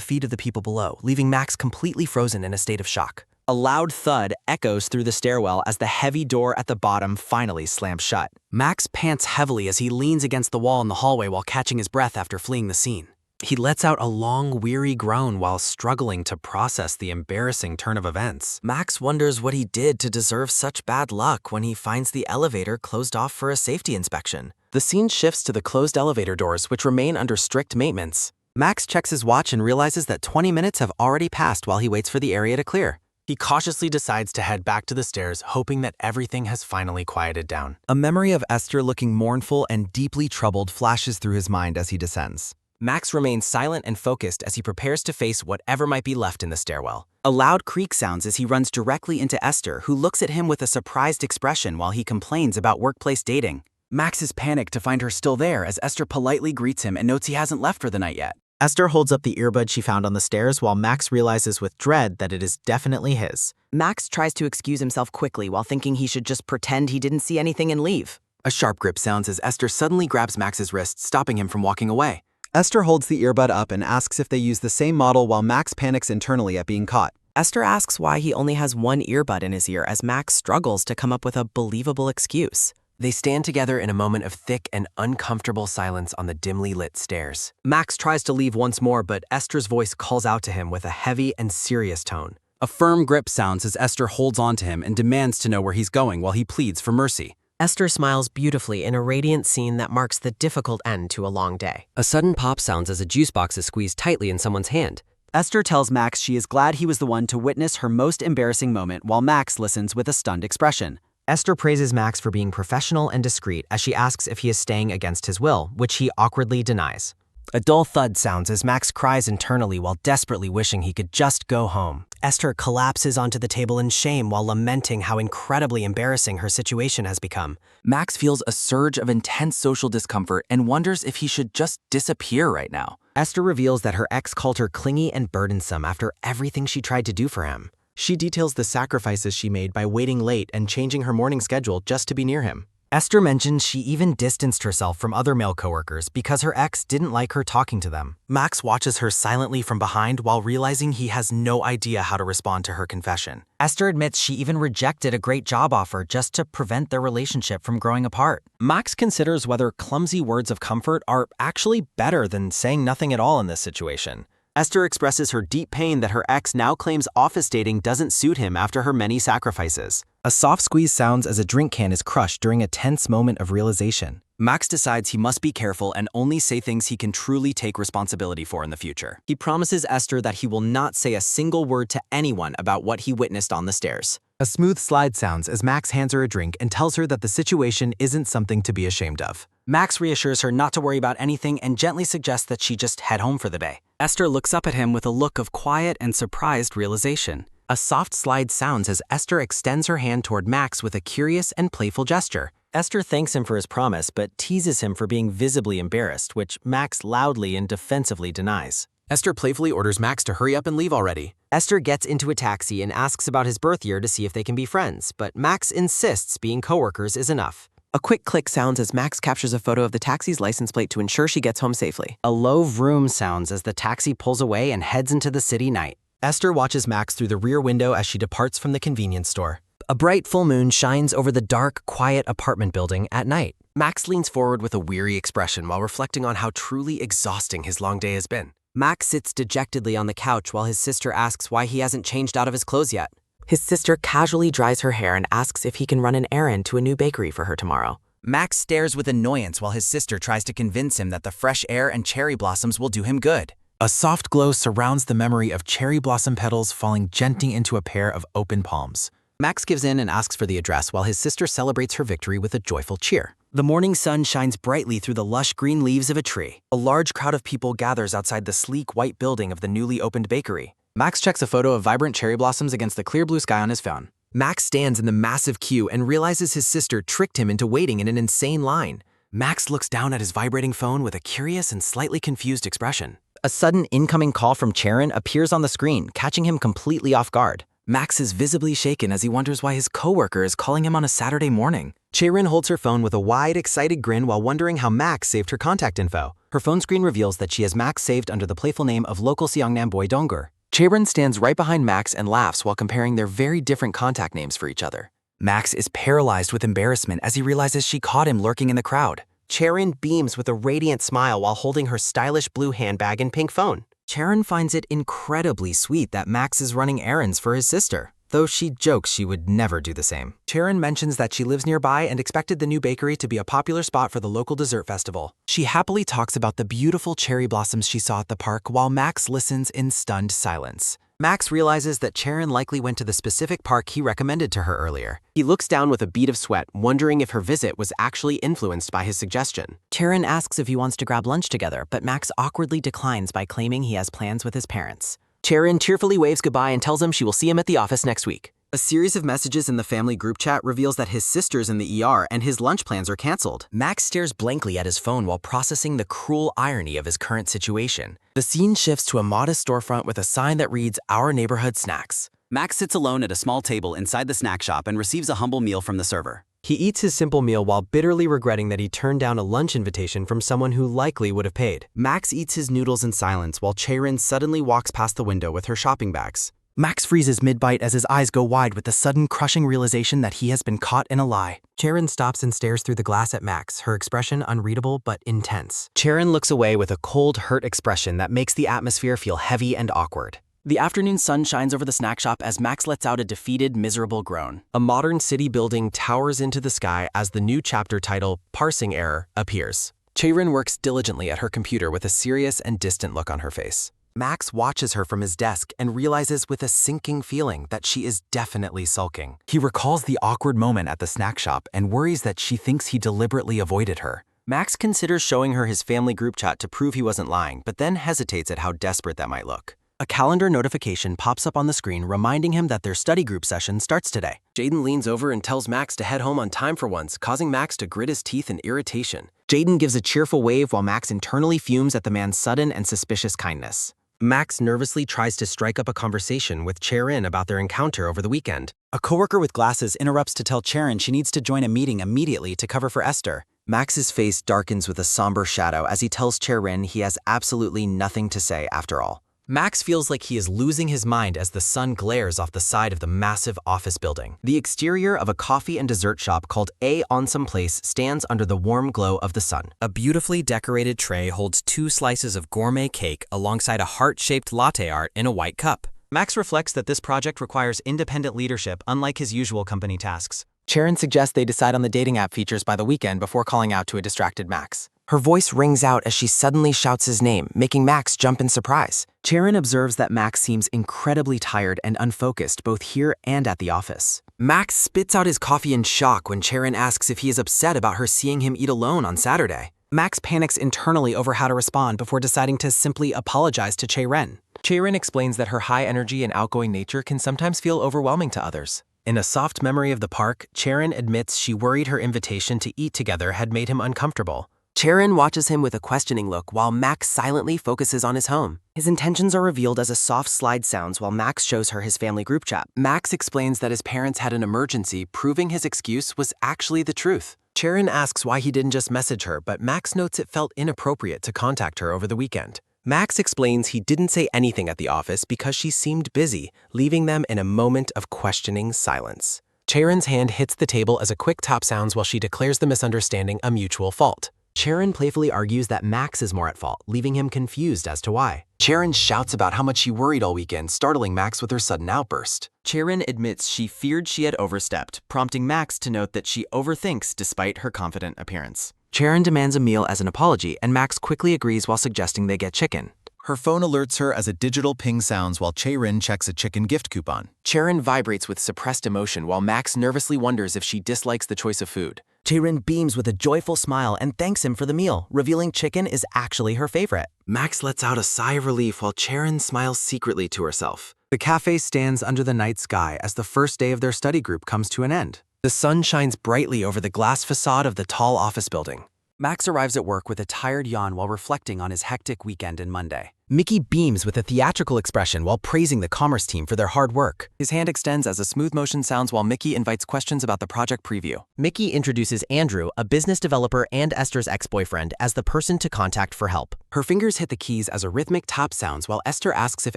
feet of the people below, leaving Max completely frozen in a state of shock. A loud thud echoes through the stairwell as the heavy door at the bottom finally slams shut. Max pants heavily as he leans against the wall in the hallway while catching his breath after fleeing the scene. He lets out a long, weary groan while struggling to process the embarrassing turn of events. Max wonders what he did to deserve such bad luck when he finds the elevator closed off for a safety inspection. The scene shifts to the closed elevator doors, which remain under strict maintenance. Max checks his watch and realizes that 20 minutes have already passed while he waits for the area to clear. He cautiously decides to head back to the stairs, hoping that everything has finally quieted down. A memory of Esther looking mournful and deeply troubled flashes through his mind as he descends. Max remains silent and focused as he prepares to face whatever might be left in the stairwell. A loud creak sounds as he runs directly into Esther, who looks at him with a surprised expression while he complains about workplace dating. Max is panicked to find her still there as Esther politely greets him and notes he hasn't left for the night yet. Esther holds up the earbud she found on the stairs while Max realizes with dread that it is definitely his. Max tries to excuse himself quickly while thinking he should just pretend he didn't see anything and leave. A sharp grip sounds as Esther suddenly grabs Max's wrist, stopping him from walking away. Esther holds the earbud up and asks if they use the same model while Max panics internally at being caught. Esther asks why he only has one earbud in his ear as Max struggles to come up with a believable excuse. They stand together in a moment of thick and uncomfortable silence on the dimly lit stairs. Max tries to leave once more, but Esther's voice calls out to him with a heavy and serious tone. A firm grip sounds as Esther holds on to him and demands to know where he's going while he pleads for mercy. Esther smiles beautifully in a radiant scene that marks the difficult end to a long day. A sudden pop sounds as a juice box is squeezed tightly in someone's hand. Esther tells Max she is glad he was the one to witness her most embarrassing moment while Max listens with a stunned expression. Esther praises Max for being professional and discreet as she asks if he is staying against his will, which he awkwardly denies. A dull thud sounds as Max cries internally while desperately wishing he could just go home. Esther collapses onto the table in shame while lamenting how incredibly embarrassing her situation has become. Max feels a surge of intense social discomfort and wonders if he should just disappear right now. Esther reveals that her ex called her clingy and burdensome after everything she tried to do for him. She details the sacrifices she made by waiting late and changing her morning schedule just to be near him. Esther mentions she even distanced herself from other male coworkers because her ex didn't like her talking to them. Max watches her silently from behind while realizing he has no idea how to respond to her confession. Esther admits she even rejected a great job offer just to prevent their relationship from growing apart. Max considers whether clumsy words of comfort are actually better than saying nothing at all in this situation. Esther expresses her deep pain that her ex now claims office dating doesn't suit him after her many sacrifices. A soft squeeze sounds as a drink can is crushed during a tense moment of realization. Max decides he must be careful and only say things he can truly take responsibility for in the future. He promises Esther that he will not say a single word to anyone about what he witnessed on the stairs. A smooth slide sounds as Max hands her a drink and tells her that the situation isn't something to be ashamed of. Max reassures her not to worry about anything and gently suggests that she just head home for the day. Esther looks up at him with a look of quiet and surprised realization. A soft slide sounds as Esther extends her hand toward Max with a curious and playful gesture. Esther thanks him for his promise, but teases him for being visibly embarrassed, which Max loudly and defensively denies. Esther playfully orders Max to hurry up and leave already. Esther gets into a taxi and asks about his birth year to see if they can be friends, but Max insists being coworkers is enough. A quick click sounds as Max captures a photo of the taxi's license plate to ensure she gets home safely. A low vroom sounds as the taxi pulls away and heads into the city night. Esther watches Max through the rear window as she departs from the convenience store. A bright full moon shines over the dark, quiet apartment building at night. Max leans forward with a weary expression while reflecting on how truly exhausting his long day has been. Max sits dejectedly on the couch while his sister asks why he hasn't changed out of his clothes yet. His sister casually dries her hair and asks if he can run an errand to a new bakery for her tomorrow. Max stares with annoyance while his sister tries to convince him that the fresh air and cherry blossoms will do him good. A soft glow surrounds the memory of cherry blossom petals falling gently into a pair of open palms. Max gives in and asks for the address while his sister celebrates her victory with a joyful cheer. The morning sun shines brightly through the lush green leaves of a tree. A large crowd of people gathers outside the sleek white building of the newly opened bakery. Max checks a photo of vibrant cherry blossoms against the clear blue sky on his phone. Max stands in the massive queue and realizes his sister tricked him into waiting in an insane line. Max looks down at his vibrating phone with a curious and slightly confused expression. A sudden incoming call from Charon appears on the screen, catching him completely off guard. Max is visibly shaken as he wonders why his coworker is calling him on a Saturday morning. Charon holds her phone with a wide, excited grin while wondering how Max saved her contact info. Her phone screen reveals that she has Max saved under the playful name of local Seongnam boy Donggur. Charon stands right behind Max and laughs while comparing their very different contact names for each other. Max is paralyzed with embarrassment as he realizes she caught him lurking in the crowd. Charon beams with a radiant smile while holding her stylish blue handbag and pink phone. Charon finds it incredibly sweet that Max is running errands for his sister, though she jokes she would never do the same. Charon mentions that she lives nearby and expected the new bakery to be a popular spot for the local dessert festival. She happily talks about the beautiful cherry blossoms she saw at the park while Max listens in stunned silence. Max realizes that Charon likely went to the specific park he recommended to her earlier. He looks down with a bead of sweat, wondering if her visit was actually influenced by his suggestion. Charon asks if he wants to grab lunch together, but Max awkwardly declines by claiming he has plans with his parents. Charon tearfully waves goodbye and tells him she will see him at the office next week. A series of messages in the family group chat reveals that his sister's in the ER and his lunch plans are canceled. Max stares blankly at his phone while processing the cruel irony of his current situation. The scene shifts to a modest storefront with a sign that reads, "Our Neighborhood Snacks." Max sits alone at a small table inside the snack shop and receives a humble meal from the server. He eats his simple meal while bitterly regretting that he turned down a lunch invitation from someone who likely would have paid. Max eats his noodles in silence while Charon suddenly walks past the window with her shopping bags. Max freezes mid-bite as his eyes go wide with the sudden crushing realization that he has been caught in a lie. Charon stops and stares through the glass at Max, her expression unreadable but intense. Charon looks away with a cold, hurt expression that makes the atmosphere feel heavy and awkward. The afternoon sun shines over the snack shop as Max lets out a defeated, miserable groan. A modern city building towers into the sky as the new chapter title, Parsing Error, appears. Charon works diligently at her computer with a serious and distant look on her face. Max watches her from his desk and realizes with a sinking feeling that she is definitely sulking. He recalls the awkward moment at the snack shop and worries that she thinks he deliberately avoided her. Max considers showing her his family group chat to prove he wasn't lying, but then hesitates at how desperate that might look. A calendar notification pops up on the screen reminding him that their study group session starts today. Jaden leans over and tells Max to head home on time for once, causing Max to grit his teeth in irritation. Jaden gives a cheerful wave while Max internally fumes at the man's sudden and suspicious kindness. Max nervously tries to strike up a conversation with Charon about their encounter over the weekend. A coworker with glasses interrupts to tell Charon she needs to join a meeting immediately to cover for Esther. Max's face darkens with a somber shadow as he tells Charon he has absolutely nothing to say after all. Max feels like he is losing his mind as the sun glares off the side of the massive office building. The exterior of a coffee and dessert shop called A Onsome Place stands under the warm glow of the sun. A beautifully decorated tray holds 2 slices of gourmet cake alongside a heart-shaped latte art in a white cup. Max reflects that this project requires independent leadership, unlike his usual company tasks. Charon suggests they decide on the dating app features by the weekend before calling out to a distracted Max. Her voice rings out as she suddenly shouts his name, making Max jump in surprise. Charon observes that Max seems incredibly tired and unfocused both here and at the office. Max spits out his coffee in shock when Charon asks if he is upset about her seeing him eat alone on Saturday. Max panics internally over how to respond before deciding to simply apologize to Charon. Charon explains that her high energy and outgoing nature can sometimes feel overwhelming to others. In a soft memory of the park, Charon admits she worried her invitation to eat together had made him uncomfortable. Charon watches him with a questioning look while Max silently focuses on his home. His intentions are revealed as a soft slide sounds while Max shows her his family group chat. Max explains that his parents had an emergency, proving his excuse was actually the truth. Charon asks why he didn't just message her, but Max notes it felt inappropriate to contact her over the weekend. Max explains he didn't say anything at the office because she seemed busy, leaving them in a moment of questioning silence. Charon's hand hits the table as a quick tap sounds while she declares the misunderstanding a mutual fault. Charon playfully argues that Max is more at fault, leaving him confused as to why. Charon shouts about how much she worried all weekend, startling Max with her sudden outburst. Charon admits she feared she had overstepped, prompting Max to note that she overthinks despite her confident appearance. Charon demands a meal as an apology, and Max quickly agrees while suggesting they get chicken. Her phone alerts her as a digital ping sounds while Charon checks a chicken gift coupon. Charon vibrates with suppressed emotion while Max nervously wonders if she dislikes the choice of food. Chae-rin beams with a joyful smile and thanks him for the meal, revealing chicken is actually her favorite. Max lets out a sigh of relief while Chae-rin smiles secretly to herself. The cafe stands under the night sky as the first day of their study group comes to an end. The sun shines brightly over the glass facade of the tall office building. Max arrives at work with a tired yawn while reflecting on his hectic weekend and Monday. Mickey beams with a theatrical expression while praising the commerce team for their hard work. His hand extends as a smooth motion sounds while Mickey invites questions about the project preview. Mickey introduces Andrew, a business developer and Esther's ex-boyfriend, as the person to contact for help. Her fingers hit the keys as a rhythmic tap sounds while Esther asks if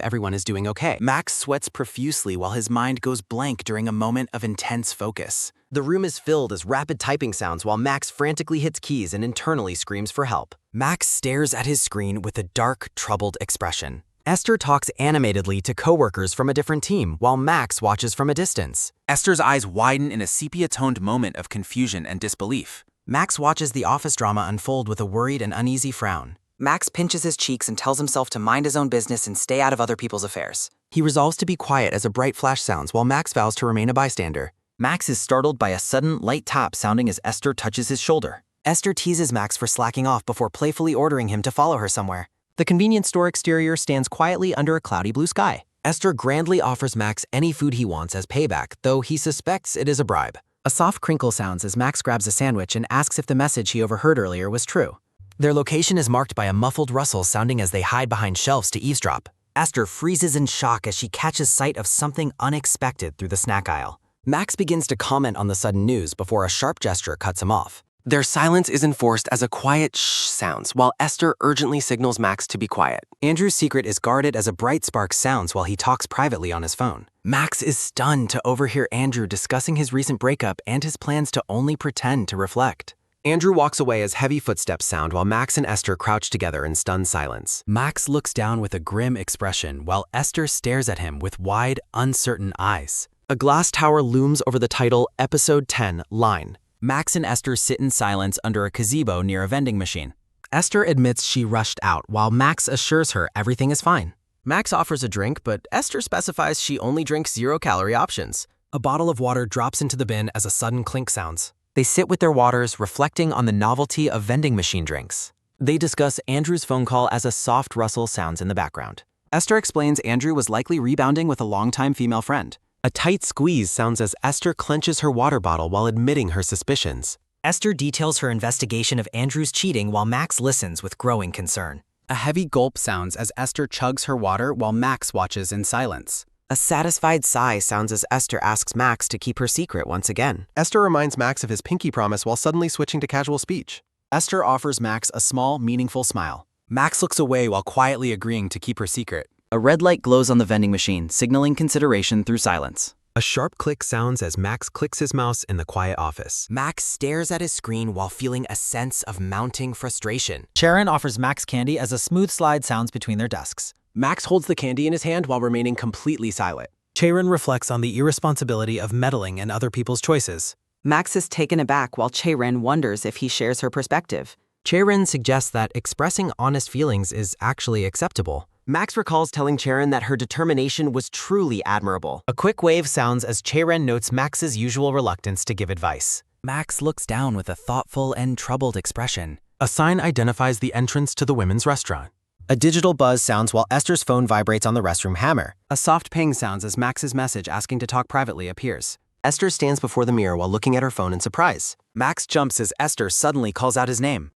everyone is doing okay. Max sweats profusely while his mind goes blank during a moment of intense focus. The room is filled as rapid typing sounds while Max frantically hits keys and internally screams for help. Max stares at his screen with a dark, troubled expression. Esther talks animatedly to coworkers from a different team while Max watches from a distance. Esther's eyes widen in a sepia-toned moment of confusion and disbelief. Max watches the office drama unfold with a worried and uneasy frown. Max pinches his cheeks and tells himself to mind his own business and stay out of other people's affairs. He resolves to be quiet as a bright flash sounds while Max vows to remain a bystander. Max is startled by a sudden, light tap sounding as Esther touches his shoulder. Esther teases Max for slacking off before playfully ordering him to follow her somewhere. The convenience store exterior stands quietly under a cloudy blue sky. Esther grandly offers Max any food he wants as payback, though he suspects it is a bribe. A soft crinkle sounds as Max grabs a sandwich and asks if the message he overheard earlier was true. Their location is marked by a muffled rustle sounding as they hide behind shelves to eavesdrop. Esther freezes in shock as she catches sight of something unexpected through the snack aisle. Max begins to comment on the sudden news before a sharp gesture cuts him off. Their silence is enforced as a quiet shh sounds while Esther urgently signals Max to be quiet. Andrew's secret is guarded as a bright spark sounds while he talks privately on his phone. Max is stunned to overhear Andrew discussing his recent breakup and his plans to only pretend to reflect. Andrew walks away as heavy footsteps sound while Max and Esther crouch together in stunned silence. Max looks down with a grim expression while Esther stares at him with wide, uncertain eyes. A glass tower looms over the title Episode 10, Line. Max and Esther sit in silence under a gazebo near a vending machine. Esther admits she rushed out while Max assures her everything is fine. Max offers a drink, but Esther specifies she only drinks zero-calorie options. A bottle of water drops into the bin as a sudden clink sounds. They sit with their waters, reflecting on the novelty of vending machine drinks. They discuss Andrew's phone call as a soft rustle sounds in the background. Esther explains Andrew was likely rebounding with a longtime female friend. A tight squeeze sounds as Esther clenches her water bottle while admitting her suspicions. Esther details her investigation of Andrew's cheating while Max listens with growing concern. A heavy gulp sounds as Esther chugs her water while Max watches in silence. A satisfied sigh sounds as Esther asks Max to keep her secret once again. Esther reminds Max of his pinky promise while suddenly switching to casual speech. Esther offers Max a small, meaningful smile. Max looks away while quietly agreeing to keep her secret. A red light glows on the vending machine, signaling consideration through silence. A sharp click sounds as Max clicks his mouse in the quiet office. Max stares at his screen while feeling a sense of mounting frustration. Chae-rin offers Max candy as a smooth slide sounds between their desks. Max holds the candy in his hand while remaining completely silent. Chae-rin reflects on the irresponsibility of meddling in other people's choices. Max is taken aback while Chae-rin wonders if he shares her perspective. Chae-rin suggests that expressing honest feelings is actually acceptable. Max recalls telling Chae-rin that her determination was truly admirable. A quick wave sounds as Chae-rin notes Max's usual reluctance to give advice. Max looks down with a thoughtful and troubled expression. A sign identifies the entrance to the women's restaurant. A digital buzz sounds while Esther's phone vibrates on the restroom hammer. A soft ping sounds as Max's message asking to talk privately appears. Esther stands before the mirror while looking at her phone in surprise. Max jumps as Esther suddenly calls out his name.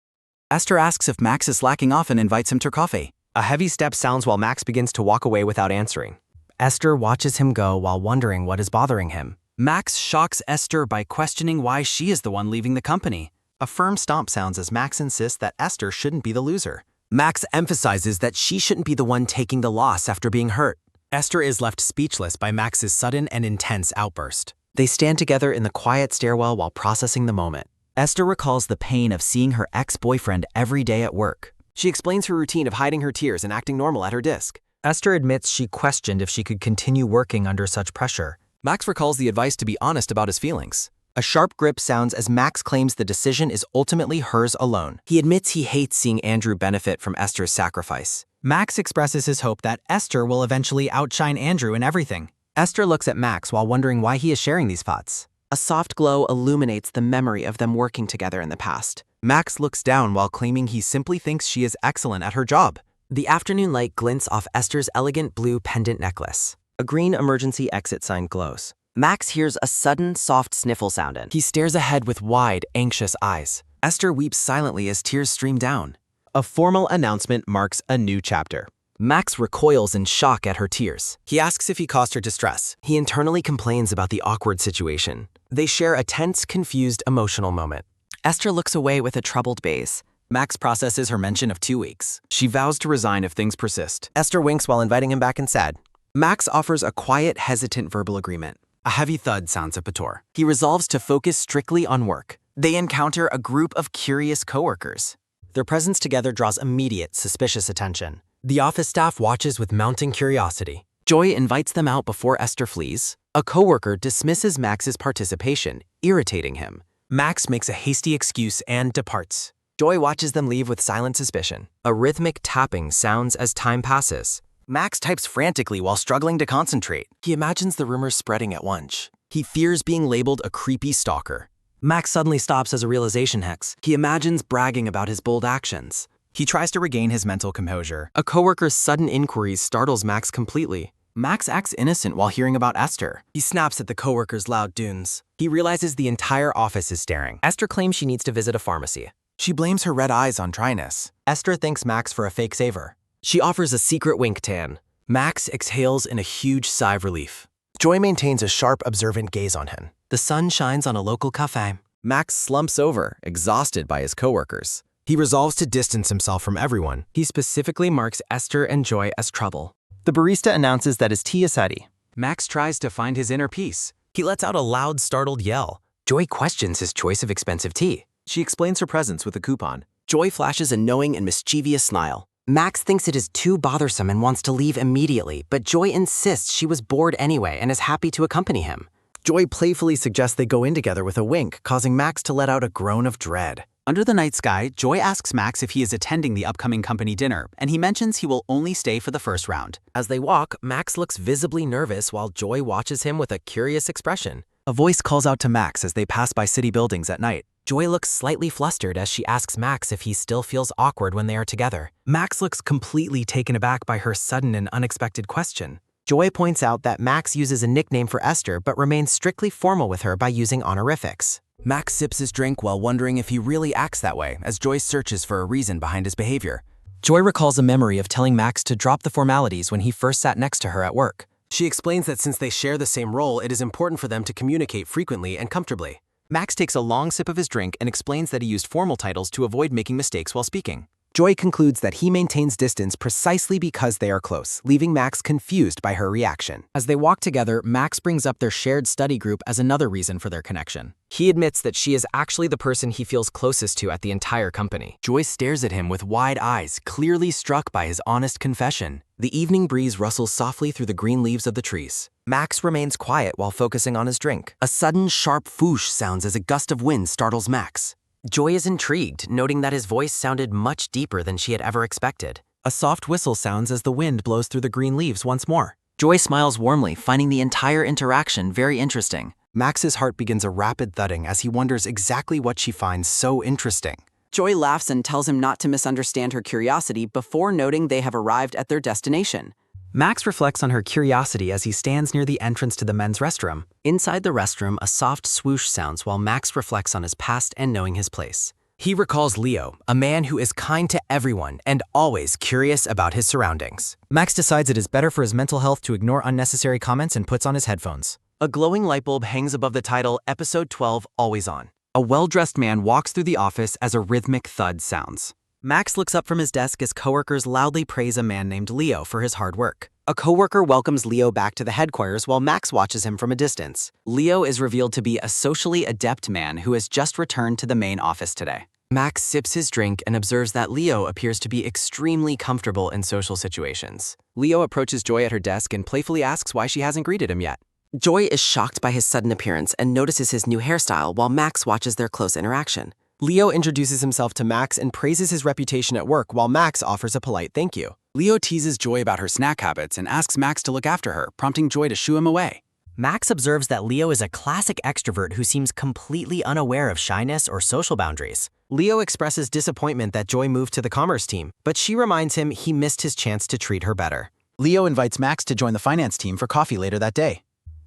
Esther asks if Max is slacking off and invites him to coffee. A heavy step sounds while Max begins to walk away without answering. Esther watches him go while wondering what is bothering him. Max shocks Esther by questioning why she is the one leaving the company. A firm stomp sounds as Max insists that Esther shouldn't be the loser. Max emphasizes that she shouldn't be the one taking the loss after being hurt. Esther is left speechless by Max's sudden and intense outburst. They stand together in the quiet stairwell while processing the moment. Esther recalls the pain of seeing her ex-boyfriend every day at work. She explains her routine of hiding her tears and acting normal at her desk. Esther admits she questioned if she could continue working under such pressure. Max recalls the advice to be honest about his feelings. A sharp grip sounds as Max claims the decision is ultimately hers alone. He admits he hates seeing Andrew benefit from Esther's sacrifice. Max expresses his hope that Esther will eventually outshine Andrew in everything. Esther looks at Max while wondering why he is sharing these thoughts. A soft glow illuminates the memory of them working together in the past. Max looks down while claiming he simply thinks she is excellent at her job. The afternoon light glints off Esther's elegant blue pendant necklace. A green emergency exit sign glows. Max hears a sudden, soft sniffle sound in. He stares ahead with wide, anxious eyes. Esther weeps silently as tears stream down. A formal announcement marks a new chapter. Max recoils in shock at her tears. He asks if he caused her distress. He internally complains about the awkward situation. They share a tense, confused, emotional moment. Esther looks away with a troubled gaze. Max processes her mention of 2 weeks. She vows to resign if things persist. Esther winks while inviting him back inside. Max offers a quiet, hesitant verbal agreement. A heavy thud sounds at Pator. He resolves to focus strictly on work. They encounter a group of curious coworkers. Their presence together draws immediate, suspicious attention. The office staff watches with mounting curiosity. Joy invites them out before Esther flees. A coworker dismisses Max's participation, irritating him. Max makes a hasty excuse and departs. Joy watches them leave with silent suspicion. A rhythmic tapping sounds as time passes. Max types frantically while struggling to concentrate. He imagines the rumors spreading at once. He fears being labeled a creepy stalker. Max suddenly stops as a realization hits. He imagines bragging about his bold actions. He tries to regain his mental composure. A coworker's sudden inquiries startles Max completely. Max acts innocent while hearing about Esther. He snaps at the coworker's loud dunes. He realizes the entire office is staring. Esther claims she needs to visit a pharmacy. She blames her red eyes on dryness. Esther thanks Max for a fake savor. She offers a secret wink tan. Max exhales in a huge sigh of relief. Joy maintains a sharp, observant gaze on him. The sun shines on a local cafe. Max slumps over, exhausted by his coworkers. He resolves to distance himself from everyone. He specifically marks Esther and Joy as trouble. The barista announces that his tea is ready. Max tries to find his inner peace. He lets out a loud, startled yell. Joy questions his choice of expensive tea. She explains her presence with a coupon. Joy flashes a knowing and mischievous smile. Max thinks it is too bothersome and wants to leave immediately, but Joy insists she was bored anyway and is happy to accompany him. Joy playfully suggests they go in together with a wink, causing Max to let out a groan of dread. Under the night sky, Joy asks Max if he is attending the upcoming company dinner, and he mentions he will only stay for the first round. As they walk, Max looks visibly nervous while Joy watches him with a curious expression. A voice calls out to Max as they pass by city buildings at night. Joy looks slightly flustered as she asks Max if he still feels awkward when they are together. Max looks completely taken aback by her sudden and unexpected question. Joy points out that Max uses a nickname for Esther but remains strictly formal with her by using honorifics. Max sips his drink while wondering if he really acts that way as Joy searches for a reason behind his behavior. Joy recalls a memory of telling Max to drop the formalities when he first sat next to her at work. She explains that since they share the same role, it is important for them to communicate frequently and comfortably. Max takes a long sip of his drink and explains that he used formal titles to avoid making mistakes while speaking. Joy concludes that he maintains distance precisely because they are close, leaving Max confused by her reaction. As they walk together, Max brings up their shared study group as another reason for their connection. He admits that she is actually the person he feels closest to at the entire company. Joy stares at him with wide eyes, clearly struck by his honest confession. The evening breeze rustles softly through the green leaves of the trees. Max remains quiet while focusing on his drink. A sudden, sharp whoosh sounds as a gust of wind startles Max. Joy is intrigued, noting that his voice sounded much deeper than she had ever expected. A soft whistle sounds as the wind blows through the green leaves once more. Joy smiles warmly, finding the entire interaction very interesting. Max's heart begins a rapid thudding as he wonders exactly what she finds so interesting. Joy laughs and tells him not to misunderstand her curiosity before noting they have arrived at their destination. Max reflects on her curiosity as he stands near the entrance to the men's restroom. Inside the restroom, a soft swoosh sounds while Max reflects on his past and knowing his place. He recalls Leo, a man who is kind to everyone and always curious about his surroundings. Max decides it is better for his mental health to ignore unnecessary comments and puts on his headphones. A glowing light bulb hangs above the title, Episode 12, Always On. A well-dressed man walks through the office as a rhythmic thud sounds. Max looks up from his desk as coworkers loudly praise a man named Leo for his hard work. A coworker welcomes Leo back to the headquarters while Max watches him from a distance. Leo is revealed to be a socially adept man who has just returned to the main office today. Max sips his drink and observes that Leo appears to be extremely comfortable in social situations. Leo approaches Joy at her desk and playfully asks why she hasn't greeted him yet. Joy is shocked by his sudden appearance and notices his new hairstyle while Max watches their close interaction. Leo introduces himself to Max and praises his reputation at work while Max offers a polite thank you. Leo teases Joy about her snack habits and asks Max to look after her, prompting Joy to shoo him away. Max observes that Leo is a classic extrovert who seems completely unaware of shyness or social boundaries. Leo expresses disappointment that Joy moved to the commerce team, but she reminds him he missed his chance to treat her better. Leo invites Max to join the finance team for coffee later that day.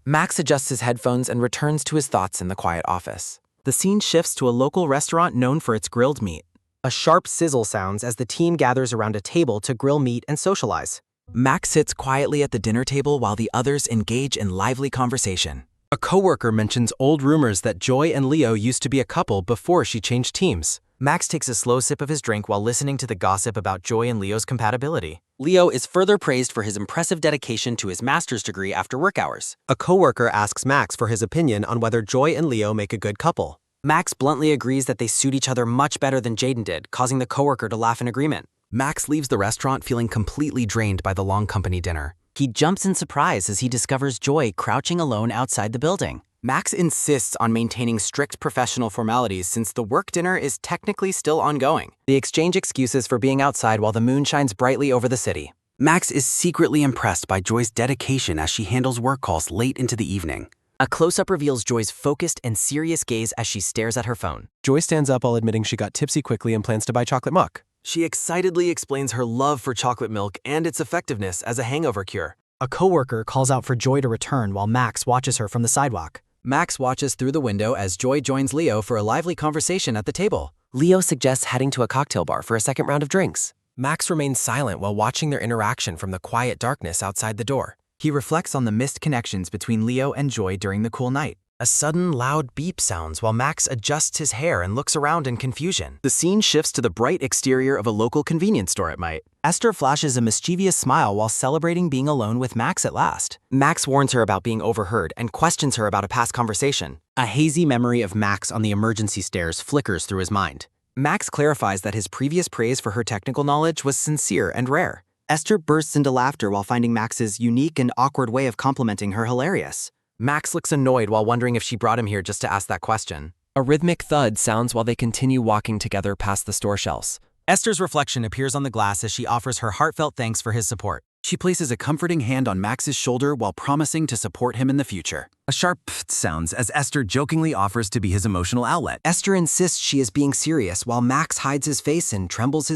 Max adjusts his headphones and returns to his thoughts in the quiet office. The scene shifts to a local restaurant known for its grilled meat. A sharp sizzle sounds as the team gathers around a table to grill meat and socialize. Max sits quietly at the dinner table while the others engage in lively conversation. A coworker mentions old rumors that Joy and Leo used to be a couple before she changed teams. Max takes a slow sip of his drink while listening to the gossip about Joy and Leo's compatibility. Leo is further praised for his impressive dedication to his master's degree after work hours. A coworker asks Max for his opinion on whether Joy and Leo make a good couple. Max bluntly agrees that they suit each other much better than Jaden did, causing the coworker to laugh in agreement. Max leaves the restaurant feeling completely drained by the long company dinner. He jumps in surprise as he discovers Joy crouching alone outside the building. Max insists on maintaining strict professional formalities since the work dinner is technically still ongoing. They exchange excuses for being outside while the moon shines brightly over the city. Max is secretly impressed by Joy's dedication as she handles work calls late into the evening. A close-up reveals Joy's focused and serious gaze as she stares at her phone. Joy stands up while admitting she got tipsy quickly and plans to buy chocolate muck. She excitedly explains her love for chocolate milk and its effectiveness as a hangover cure. A coworker calls out for Joy to return while Max watches her from the sidewalk. Max watches through the window as Joy joins Leo for a lively conversation at the table. Leo suggests heading to a cocktail bar for a second round of drinks. Max remains silent while watching their interaction from the quiet darkness outside the door. He reflects on the missed connections between Leo and Joy during the cool night. A sudden, loud beep sounds while Max adjusts his hair and looks around in confusion. The scene shifts to the bright exterior of a local convenience store at Might. Esther flashes a mischievous smile while celebrating being alone with Max at last. Max warns her about being overheard and questions her about a past conversation. A hazy memory of Max on the emergency stairs flickers through his mind. Max clarifies that his previous praise for her technical knowledge was sincere and rare. Esther bursts into laughter while finding Max's unique and awkward way of complimenting her hilarious. Max looks annoyed while wondering if she brought him here just to ask that question. A rhythmic thud sounds while they continue walking together past the store shelves. Esther's reflection appears on the glass as she offers her heartfelt thanks for his support. She places a comforting hand on Max's shoulder while promising to support him in the future. A sharp pfft sounds as Esther jokingly offers to be his emotional outlet. Esther insists she is being serious while Max hides his face and trembles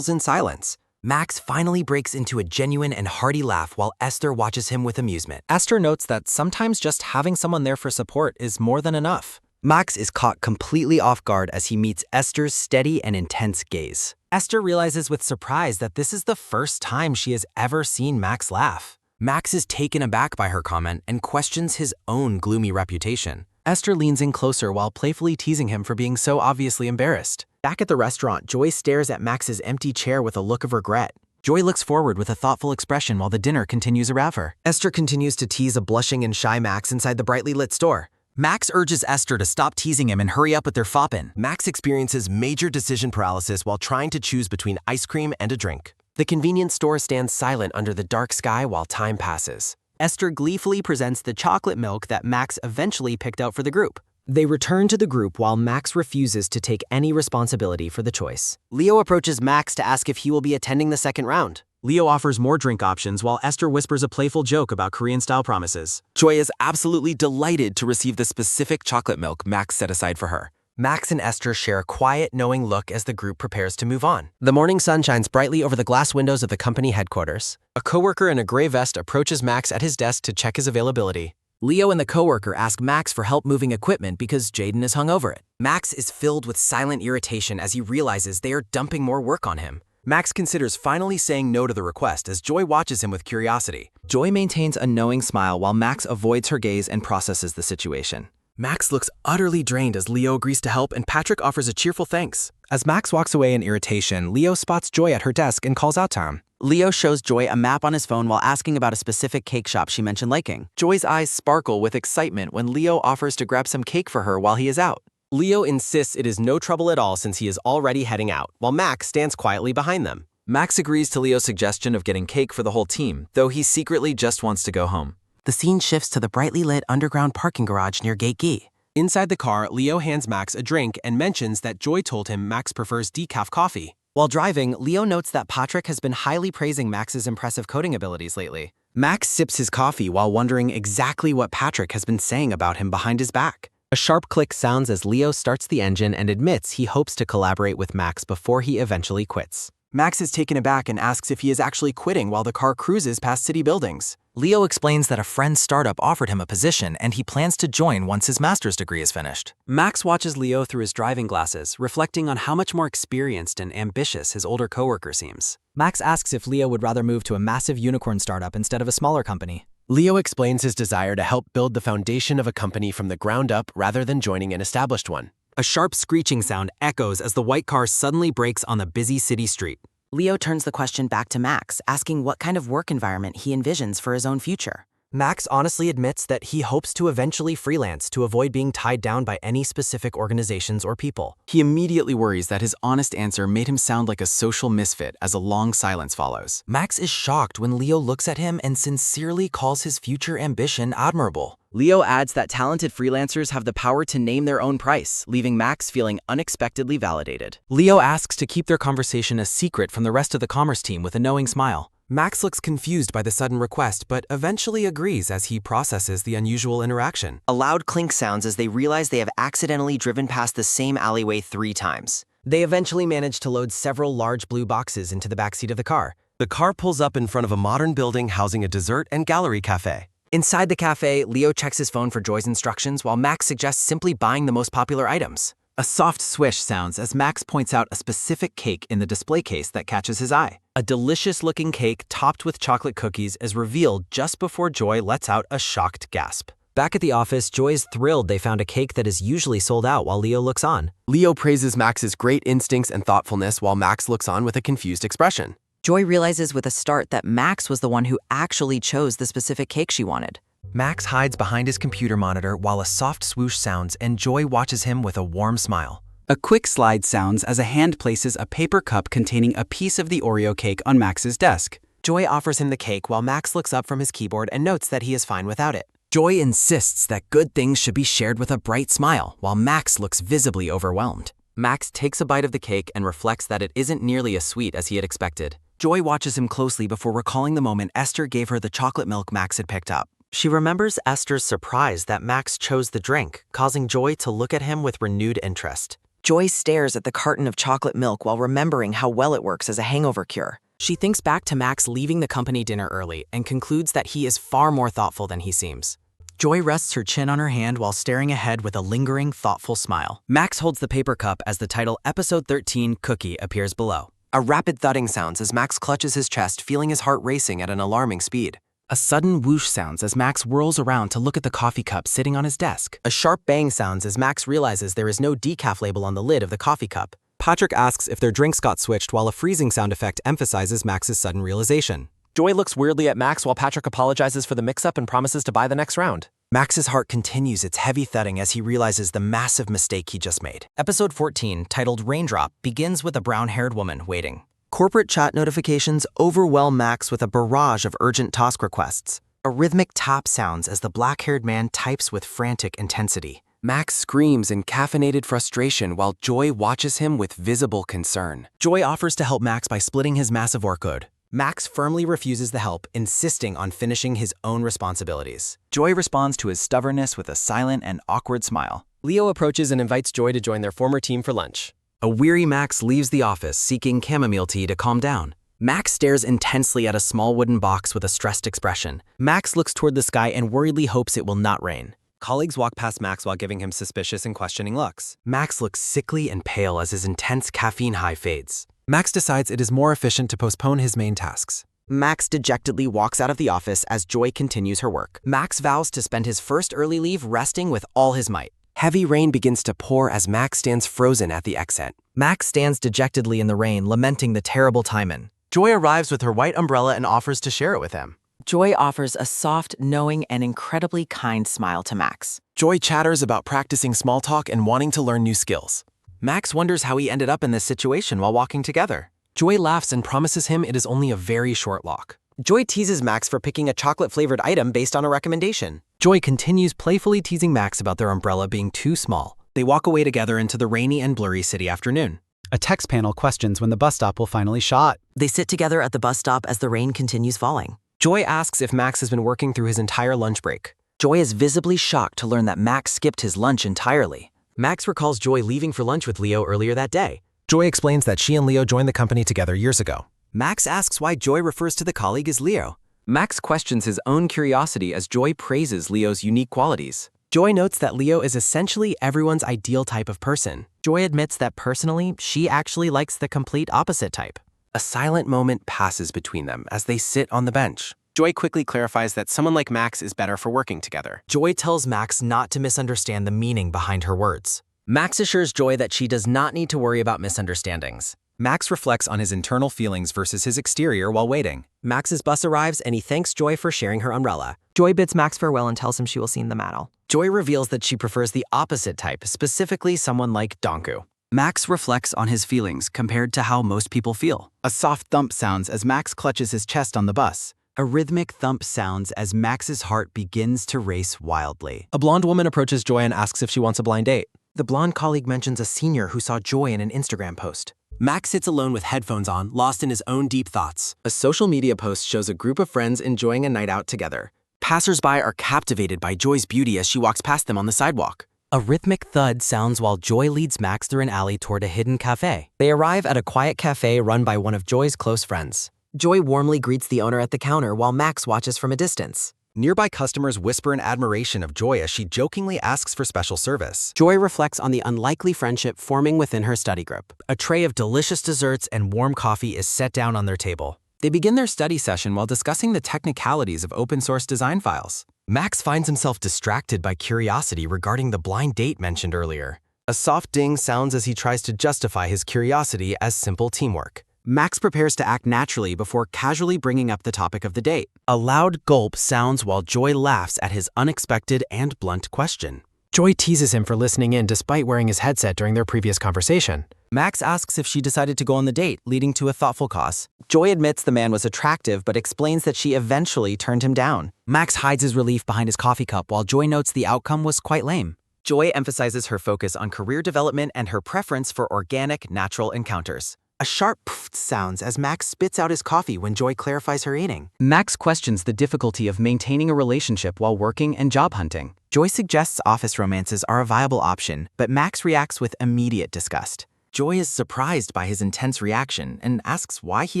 in silence. Max finally breaks into a genuine and hearty laugh while Esther watches him with amusement. Esther notes that sometimes just having someone there for support is more than enough. Max is caught completely off guard as he meets Esther's steady and intense gaze. Esther realizes with surprise that this is the first time she has ever seen Max laugh. Max is taken aback by her comment and questions his own gloomy reputation. Esther leans in closer while playfully teasing him for being so obviously embarrassed. Back at the restaurant, Joy stares at Max's empty chair with a look of regret. Joy looks forward with a thoughtful expression while the dinner continues around her. Esther continues to tease a blushing and shy Max inside the brightly lit store. Max urges Esther to stop teasing him and hurry up with their foppin'. Max experiences major decision paralysis while trying to choose between ice cream and a drink. The convenience store stands silent under the dark sky while time passes. Esther gleefully presents the chocolate milk that Max eventually picked out for the group. They return to the group while Max refuses to take any responsibility for the choice. Leo approaches Max to ask if he will be attending the second round. Leo offers more drink options while Esther whispers a playful joke about Korean-style promises. Joy is absolutely delighted to receive the specific chocolate milk Max set aside for her. Max and Esther share a quiet, knowing look as the group prepares to move on. The morning sun shines brightly over the glass windows of the company headquarters. A coworker in a gray vest approaches Max at his desk to check his availability. Leo and the coworker ask Max for help moving equipment because Jaden is hung over it. Max is filled with silent irritation as he realizes they are dumping more work on him. Max considers finally saying no to the request as Joy watches him with curiosity. Joy maintains a knowing smile while Max avoids her gaze and processes the situation. Max looks utterly drained as Leo agrees to help and Patrick offers a cheerful thanks. As Max walks away in irritation, Leo spots Joy at her desk and calls out to him. Leo shows Joy a map on his phone while asking about a specific cake shop she mentioned liking. Joy's eyes sparkle with excitement when Leo offers to grab some cake for her while he is out. Leo insists it is no trouble at all since he is already heading out, while Max stands quietly behind them. Max agrees to Leo's suggestion of getting cake for the whole team, though he secretly just wants to go home. The scene shifts to the brightly lit underground parking garage near Gate G. Inside the car, Leo hands Max a drink and mentions that Joy told him Max prefers decaf coffee. While driving, Leo notes that Patrick has been highly praising Max's impressive coding abilities lately. Max sips his coffee while wondering exactly what Patrick has been saying about him behind his back. A sharp click sounds as Leo starts the engine and admits he hopes to collaborate with Max before he eventually quits. Max is taken aback and asks if he is actually quitting while the car cruises past city buildings. Leo explains that a friend's startup offered him a position and he plans to join once his master's degree is finished. Max watches Leo through his driving glasses, reflecting on how much more experienced and ambitious his older coworker seems. Max asks if Leo would rather move to a massive unicorn startup instead of a smaller company. Leo explains his desire to help build the foundation of a company from the ground up rather than joining an established one. A sharp screeching sound echoes as the white car suddenly brakes on the busy city street. Leo turns the question back to Max, asking what kind of work environment he envisions for his own future. Max honestly admits that he hopes to eventually freelance to avoid being tied down by any specific organizations or people. He immediately worries that his honest answer made him sound like a social misfit as a long silence follows. Max is shocked when Leo looks at him and sincerely calls his future ambition admirable. Leo adds that talented freelancers have the power to name their own price, leaving Max feeling unexpectedly validated. Leo asks to keep their conversation a secret from the rest of the commerce team with a knowing smile. Max looks confused by the sudden request, but eventually agrees as he processes the unusual interaction. A loud clink sounds as they realize they have accidentally driven past the same alleyway 3 times. They eventually manage to load several large blue boxes into the backseat of the car. The car pulls up in front of a modern building housing a dessert and gallery cafe. Inside the cafe, Leo checks his phone for Joy's instructions while Max suggests simply buying the most popular items. A soft swish sounds as Max points out a specific cake in the display case that catches his eye. A delicious-looking cake topped with chocolate cookies is revealed just before Joy lets out a shocked gasp. Back at the office, Joy is thrilled they found a cake that is usually sold out while Leo looks on. Leo praises Max's great instincts and thoughtfulness while Max looks on with a confused expression. Joy realizes with a start that Max was the one who actually chose the specific cake she wanted. Max hides behind his computer monitor while a soft swoosh sounds and Joy watches him with a warm smile. A quick slide sounds as a hand places a paper cup containing a piece of the Oreo cake on Max's desk. Joy offers him the cake while Max looks up from his keyboard and notes that he is fine without it. Joy insists that good things should be shared with a bright smile, while Max looks visibly overwhelmed. Max takes a bite of the cake and reflects that it isn't nearly as sweet as he had expected. Joy watches him closely before recalling the moment Esther gave her the chocolate milk Max had picked up. She remembers Esther's surprise that Max chose the drink, causing Joy to look at him with renewed interest. Joy stares at the carton of chocolate milk while remembering how well it works as a hangover cure. She thinks back to Max leaving the company dinner early and concludes that he is far more thoughtful than he seems. Joy rests her chin on her hand while staring ahead with a lingering, thoughtful smile. Max holds the paper cup as the title Episode 13 Cookie appears below. A rapid thudding sounds as Max clutches his chest, feeling his heart racing at an alarming speed. A sudden whoosh sounds as Max whirls around to look at the coffee cup sitting on his desk. A sharp bang sounds as Max realizes there is no decaf label on the lid of the coffee cup. Patrick asks if their drinks got switched while a freezing sound effect emphasizes Max's sudden realization. Joy looks weirdly at Max while Patrick apologizes for the mix-up and promises to buy the next round. Max's heart continues its heavy thudding as he realizes the massive mistake he just made. Episode 14, titled Raindrop, begins with a brown-haired woman waiting. Corporate chat notifications overwhelm Max with a barrage of urgent task requests. A rhythmic tap sounds as the black-haired man types with frantic intensity. Max screams in caffeinated frustration while Joy watches him with visible concern. Joy offers to help Max by splitting his massive workload. Max firmly refuses the help, insisting on finishing his own responsibilities. Joy responds to his stubbornness with a silent and awkward smile. Leo approaches and invites Joy to join their former team for lunch. A weary Max leaves the office, seeking chamomile tea to calm down. Max stares intensely at a small wooden box with a stressed expression. Max looks toward the sky and worriedly hopes it will not rain. Colleagues walk past Max while giving him suspicious and questioning looks. Max looks sickly and pale as his intense caffeine high fades. Max decides it is more efficient to postpone his main tasks. Max dejectedly walks out of the office as Joy continues her work. Max vows to spend his first early leave resting with all his might. Heavy rain begins to pour as Max stands frozen at the exit. Max stands dejectedly in the rain, lamenting the terrible timing. Joy arrives with her white umbrella and offers to share it with him. Joy offers a soft, knowing, and incredibly kind smile to Max. Joy chatters about practicing small talk and wanting to learn new skills. Max wonders how he ended up in this situation while walking together. Joy laughs and promises him it is only a very short walk. Joy teases Max for picking a chocolate-flavored item based on a recommendation. Joy continues playfully teasing Max about their umbrella being too small. They walk away together into the rainy and blurry city afternoon. A text panel questions when the bus stop will finally shut. They sit together at the bus stop as the rain continues falling. Joy asks if Max has been working through his entire lunch break. Joy is visibly shocked to learn that Max skipped his lunch entirely. Max recalls Joy leaving for lunch with Leo earlier that day. Joy explains that she and Leo joined the company together years ago. Max asks why Joy refers to the colleague as Leo. Max questions his own curiosity as Joy praises Leo's unique qualities. Joy notes that Leo is essentially everyone's ideal type of person. Joy admits that personally, she actually likes the complete opposite type. A silent moment passes between them as they sit on the bench. Joy quickly clarifies that someone like Max is better for working together. Joy tells Max not to misunderstand the meaning behind her words. Max assures Joy that she does not need to worry about misunderstandings. Max reflects on his internal feelings versus his exterior while waiting. Max's bus arrives and he thanks Joy for sharing her umbrella. Joy bids Max farewell and tells him she will see him the Mattel. Joy reveals that she prefers the opposite type, specifically someone like Donku. Max reflects on his feelings compared to how most people feel. A soft thump sounds as Max clutches his chest on the bus. A rhythmic thump sounds as Max's heart begins to race wildly. A blonde woman approaches Joy and asks if she wants a blind date. The blonde colleague mentions a senior who saw Joy in an Instagram post. Max sits alone with headphones on, lost in his own deep thoughts. A social media post shows a group of friends enjoying a night out together. Passers-by are captivated by Joy's beauty as she walks past them on the sidewalk. A rhythmic thud sounds while Joy leads Max through an alley toward a hidden cafe. They arrive at a quiet cafe run by one of Joy's close friends. Joy warmly greets the owner at the counter while Max watches from a distance. Nearby customers whisper in admiration of Joy as she jokingly asks for special service. Joy reflects on the unlikely friendship forming within her study group. A tray of delicious desserts and warm coffee is set down on their table. They begin their study session while discussing the technicalities of open-source design files. Max finds himself distracted by curiosity regarding the blind date mentioned earlier. A soft ding sounds as he tries to justify his curiosity as simple teamwork. Max prepares to act naturally before casually bringing up the topic of the date. A loud gulp sounds while Joy laughs at his unexpected and blunt question. Joy teases him for listening in despite wearing his headset during their previous conversation. Max asks if she decided to go on the date, leading to a thoughtful pause. Joy admits the man was attractive, but explains that she eventually turned him down. Max hides his relief behind his coffee cup while Joy notes the outcome was quite lame. Joy emphasizes her focus on career development and her preference for organic, natural encounters. A sharp pfft sounds as Max spits out his coffee when Joy clarifies her eating. Max questions the difficulty of maintaining a relationship while working and job hunting. Joy suggests office romances are a viable option, but Max reacts with immediate disgust. Joy is surprised by his intense reaction and asks why he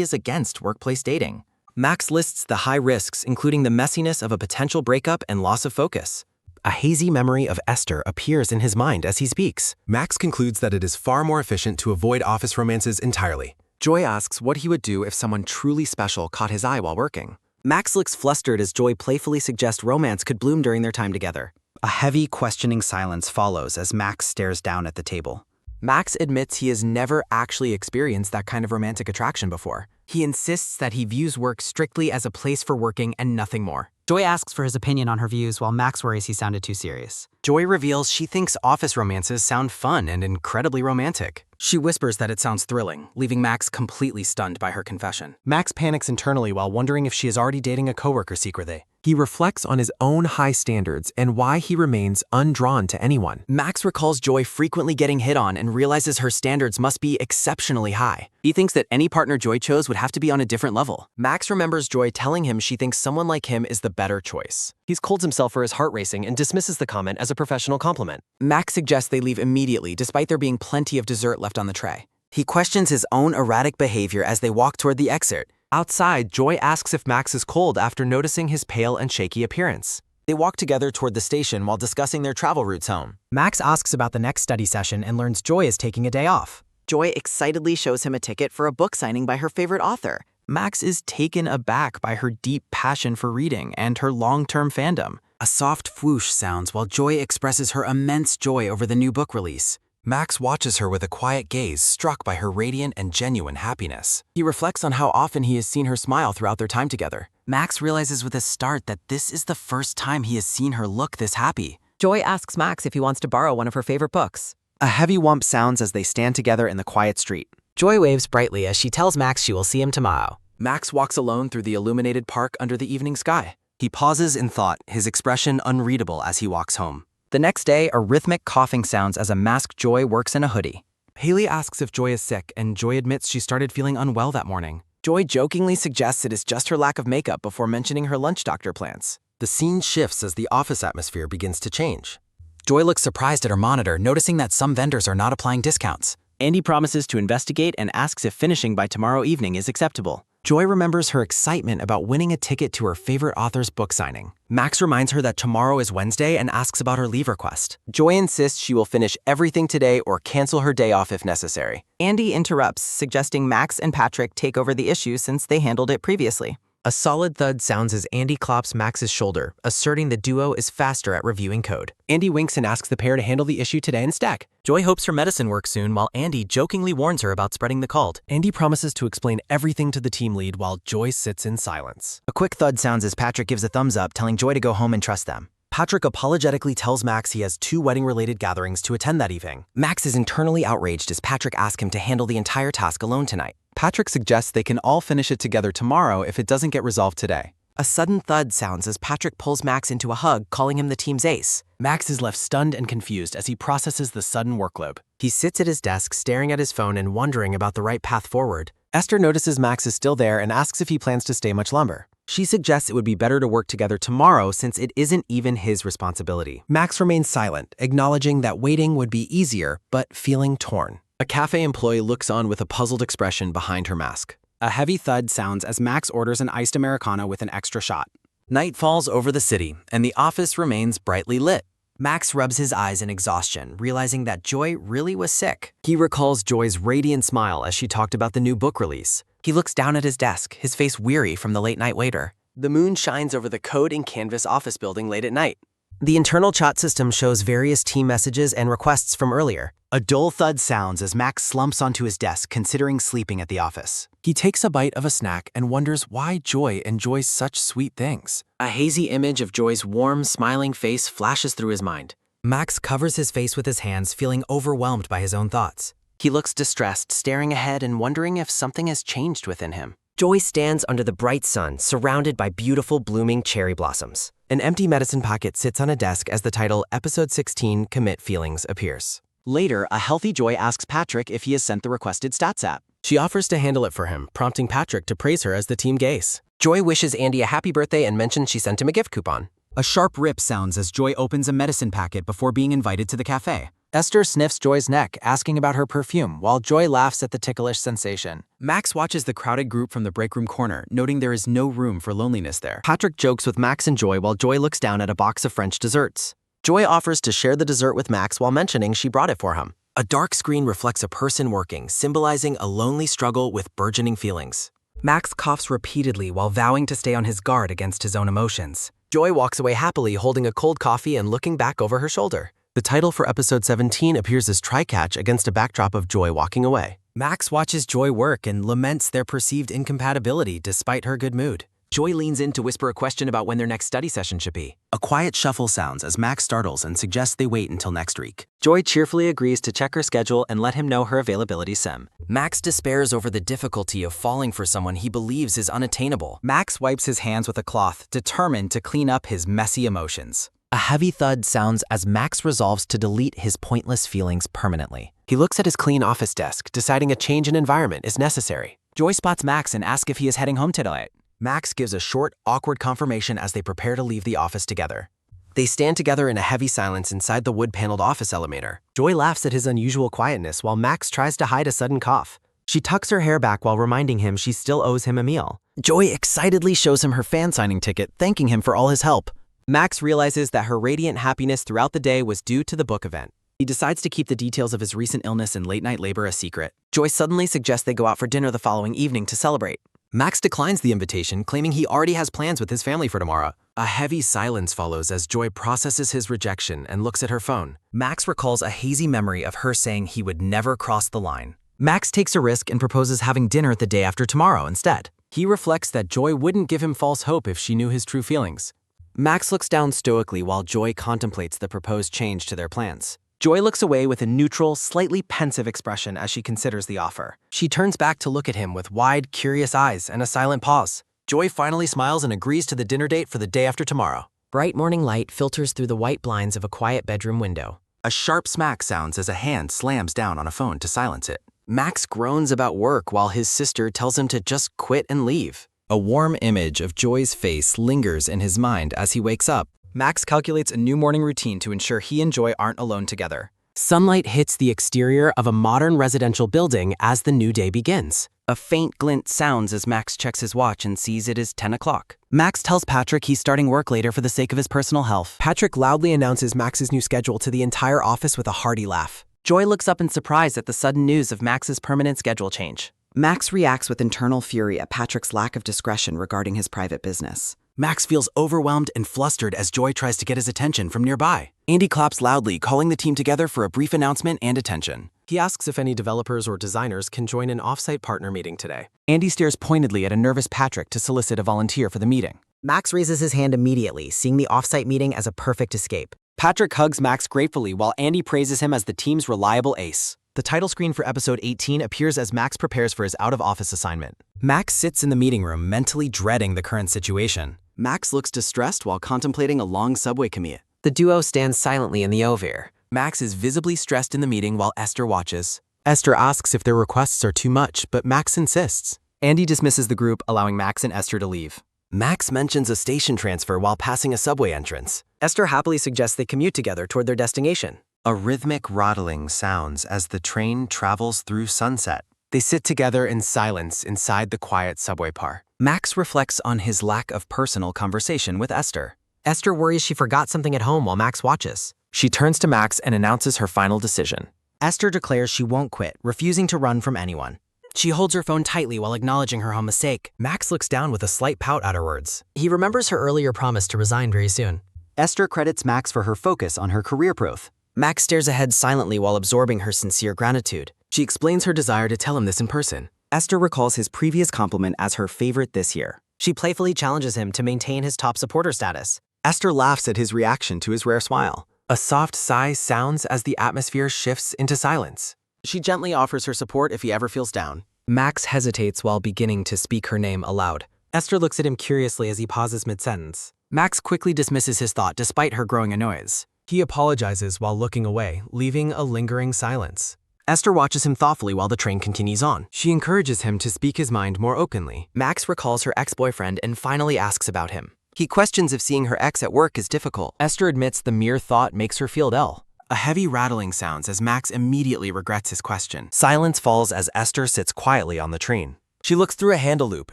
is against workplace dating. Max lists the high risks, including the messiness of a potential breakup and loss of focus. A hazy memory of Esther appears in his mind as he speaks. Max concludes that it is far more efficient to avoid office romances entirely. Joy asks what he would do if someone truly special caught his eye while working. Max looks flustered as Joy playfully suggests romance could bloom during their time together. A heavy, questioning silence follows as Max stares down at the table. Max admits he has never actually experienced that kind of romantic attraction before. He insists that he views work strictly as a place for working and nothing more. Joy asks for his opinion on her views while Max worries he sounded too serious. Joy reveals she thinks office romances sound fun and incredibly romantic. She whispers that it sounds thrilling, leaving Max completely stunned by her confession. Max panics internally while wondering if she is already dating a coworker secretly. He reflects on his own high standards and why he remains undrawn to anyone. Max recalls Joy frequently getting hit on and realizes her standards must be exceptionally high. He thinks that any partner Joy chose would have to be on a different level. Max remembers Joy telling him she thinks someone like him is the better choice. He scolds himself for his heart racing and dismisses the comment as a professional compliment. Max suggests they leave immediately despite there being plenty of dessert left on the tray. He questions his own erratic behavior as they walk toward the exit. Outside, Joy asks if Max is cold after noticing his pale and shaky appearance. They walk together toward the station while discussing their travel routes home. Max asks about the next study session and learns Joy is taking a day off. Joy excitedly shows him a ticket for a book signing by her favorite author. Max is taken aback by her deep passion for reading and her long-term fandom. A soft whoosh sounds while Joy expresses her immense joy over the new book release. Max watches her with a quiet gaze, struck by her radiant and genuine happiness. He reflects on how often he has seen her smile throughout their time together. Max realizes with a start that this is the first time he has seen her look this happy. Joy asks Max if he wants to borrow one of her favorite books. A heavy whump sounds as they stand together in the quiet street. Joy waves brightly as she tells Max she will see him tomorrow. Max walks alone through the illuminated park under the evening sky. He pauses in thought, his expression unreadable as he walks home. The next day, a rhythmic coughing sounds as a masked Joy works in a hoodie. Haley asks if Joy is sick, and Joy admits she started feeling unwell that morning. Joy jokingly suggests it is just her lack of makeup before mentioning her lunch doctor plans. The scene shifts as the office atmosphere begins to change. Joy looks surprised at her monitor, noticing that some vendors are not applying discounts. Andy promises to investigate and asks if finishing by tomorrow evening is acceptable. Joy remembers her excitement about winning a ticket to her favorite author's book signing. Max reminds her that tomorrow is Wednesday and asks about her leave request. Joy insists she will finish everything today or cancel her day off if necessary. Andy interrupts, suggesting Max and Patrick take over the issue since they handled it previously. A solid thud sounds as Andy claps Max's shoulder, asserting the duo is faster at reviewing code. Andy winks and asks the pair to handle the issue today instead. Joy hopes her medicine works soon while Andy jokingly warns her about spreading the cold. Andy promises to explain everything to the team lead while Joy sits in silence. A quick thud sounds as Patrick gives a thumbs up, telling Joy to go home and trust them. Patrick apologetically tells Max he has 2 wedding-related gatherings to attend that evening. Max is internally outraged as Patrick asks him to handle the entire task alone tonight. Patrick suggests they can all finish it together tomorrow if it doesn't get resolved today. A sudden thud sounds as Patrick pulls Max into a hug, calling him the team's ace. Max is left stunned and confused as he processes the sudden workload. He sits at his desk, staring at his phone and wondering about the right path forward. Esther notices Max is still there and asks if he plans to stay much longer. She suggests it would be better to work together tomorrow since it isn't even his responsibility. Max remains silent, acknowledging that waiting would be easier, but feeling torn. A cafe employee looks on with a puzzled expression behind her mask. A heavy thud sounds as Max orders an iced Americano with an extra shot. Night falls over the city, and the office remains brightly lit. Max rubs his eyes in exhaustion, realizing that Joy really was sick. He recalls Joy's radiant smile as she talked about the new book release. He looks down at his desk, his face weary from the late-night waiter. The moon shines over the Code and Canvas office building late at night. The internal chat system shows various team messages and requests from earlier. A dull thud sounds as Max slumps onto his desk, considering sleeping at the office. He takes a bite of a snack and wonders why Joy enjoys such sweet things. A hazy image of Joy's warm, smiling face flashes through his mind. Max covers his face with his hands, feeling overwhelmed by his own thoughts. He looks distressed, staring ahead and wondering if something has changed within him. Joy stands under the bright sun, surrounded by beautiful blooming cherry blossoms. An empty medicine pocket sits on a desk as the title Episode 16 Commit Feelings appears. Later, a healthy Joy asks Patrick if he has sent the requested stats app. She offers to handle it for him, prompting Patrick to praise her as the team ace. Joy wishes Andy a happy birthday and mentions she sent him a gift coupon. A sharp rip sounds as Joy opens a medicine packet before being invited to the cafe. Esther sniffs Joy's neck, asking about her perfume, while Joy laughs at the ticklish sensation. Max watches the crowded group from the break room corner, noting there is no room for loneliness there. Patrick jokes with Max and Joy while Joy looks down at a box of French desserts. Joy offers to share the dessert with Max while mentioning she brought it for him. A dark screen reflects a person working, symbolizing a lonely struggle with burgeoning feelings. Max coughs repeatedly while vowing to stay on his guard against his own emotions. Joy walks away happily, holding a cold coffee and looking back over her shoulder. The title for episode 17 appears as Try-Catch against a backdrop of Joy walking away. Max watches Joy work and laments their perceived incompatibility despite her good mood. Joy leans in to whisper a question about when their next study session should be. A quiet shuffle sounds as Max startles and suggests they wait until next week. Joy cheerfully agrees to check her schedule and let him know her availability sem. Max despairs over the difficulty of falling for someone he believes is unattainable. Max wipes his hands with a cloth, determined to clean up his messy emotions. A heavy thud sounds as Max resolves to delete his pointless feelings permanently. He looks at his clean office desk, deciding a change in environment is necessary. Joy spots Max and asks if he is heading home tonight. Max gives a short, awkward confirmation as they prepare to leave the office together. They stand together in a heavy silence inside the wood-paneled office elevator. Joy laughs at his unusual quietness while Max tries to hide a sudden cough. She tucks her hair back while reminding him she still owes him a meal. Joy excitedly shows him her fan signing ticket, thanking him for all his help. Max realizes that her radiant happiness throughout the day was due to the book event. He decides to keep the details of his recent illness and late-night labor a secret. Joy suddenly suggests they go out for dinner the following evening to celebrate. Max declines the invitation, claiming he already has plans with his family for tomorrow. A heavy silence follows as Joy processes his rejection and looks at her phone. Max recalls a hazy memory of her saying he would never cross the line. Max takes a risk and proposes having dinner the day after tomorrow instead. He reflects that Joy wouldn't give him false hope if she knew his true feelings. Max looks down stoically while Joy contemplates the proposed change to their plans. Joy looks away with a neutral, slightly pensive expression as she considers the offer. She turns back to look at him with wide, curious eyes and a silent pause. Joy finally smiles and agrees to the dinner date for the day after tomorrow. Bright morning light filters through the white blinds of a quiet bedroom window. A sharp smack sounds as a hand slams down on a phone to silence it. Max groans about work while his sister tells him to just quit and leave. A warm image of Joy's face lingers in his mind as he wakes up. Max calculates a new morning routine to ensure he and Joy aren't alone together. Sunlight hits the exterior of a modern residential building as the new day begins. A faint glint sounds as Max checks his watch and sees it is 10 o'clock. Max tells Patrick he's starting work later for the sake of his personal health. Patrick loudly announces Max's new schedule to the entire office with a hearty laugh. Joy looks up in surprise at the sudden news of Max's permanent schedule change. Max reacts with internal fury at Patrick's lack of discretion regarding his private business. Max feels overwhelmed and flustered as Joy tries to get his attention from nearby. Andy claps loudly, calling the team together for a brief announcement and attention. He asks if any developers or designers can join an off-site partner meeting today. Andy stares pointedly at a nervous Patrick to solicit a volunteer for the meeting. Max raises his hand immediately, seeing the off-site meeting as a perfect escape. Patrick hugs Max gratefully while Andy praises him as the team's reliable ace. The title screen for episode 18 appears as Max prepares for his out-of-office assignment. Max sits in the meeting room, mentally dreading the current situation. Max looks distressed while contemplating a long subway commute. The duo stands silently in the Ovir. Max is visibly stressed in the meeting while Esther watches. Esther asks if their requests are too much, but Max insists. Andy dismisses the group, allowing Max and Esther to leave. Max mentions a station transfer while passing a subway entrance. Esther happily suggests they commute together toward their destination. A rhythmic rattling sounds as the train travels through sunset. They sit together in silence inside the quiet subway car. Max reflects on his lack of personal conversation with Esther. Esther worries she forgot something at home while Max watches. She turns to Max and announces her final decision. Esther declares she won't quit, refusing to run from anyone. She holds her phone tightly while acknowledging her own mistake. Max looks down with a slight pout at her words. He remembers her earlier promise to resign very soon. Esther credits Max for her focus on her career growth. Max stares ahead silently while absorbing her sincere gratitude. She explains her desire to tell him this in person. Esther recalls his previous compliment as her favorite this year. She playfully challenges him to maintain his top supporter status. Esther laughs at his reaction to his rare smile. A soft sigh sounds as the atmosphere shifts into silence. She gently offers her support if he ever feels down. Max hesitates while beginning to speak her name aloud. Esther looks at him curiously as he pauses mid-sentence. Max quickly dismisses his thought despite her growing annoyance. He apologizes while looking away, leaving a lingering silence. Esther watches him thoughtfully while the train continues on. She encourages him to speak his mind more openly. Max recalls her ex-boyfriend and finally asks about him. He questions if seeing her ex at work is difficult. Esther admits the mere thought makes her feel ill. A heavy rattling sounds as Max immediately regrets his question. Silence falls as Esther sits quietly on the train. She looks through a handle loop,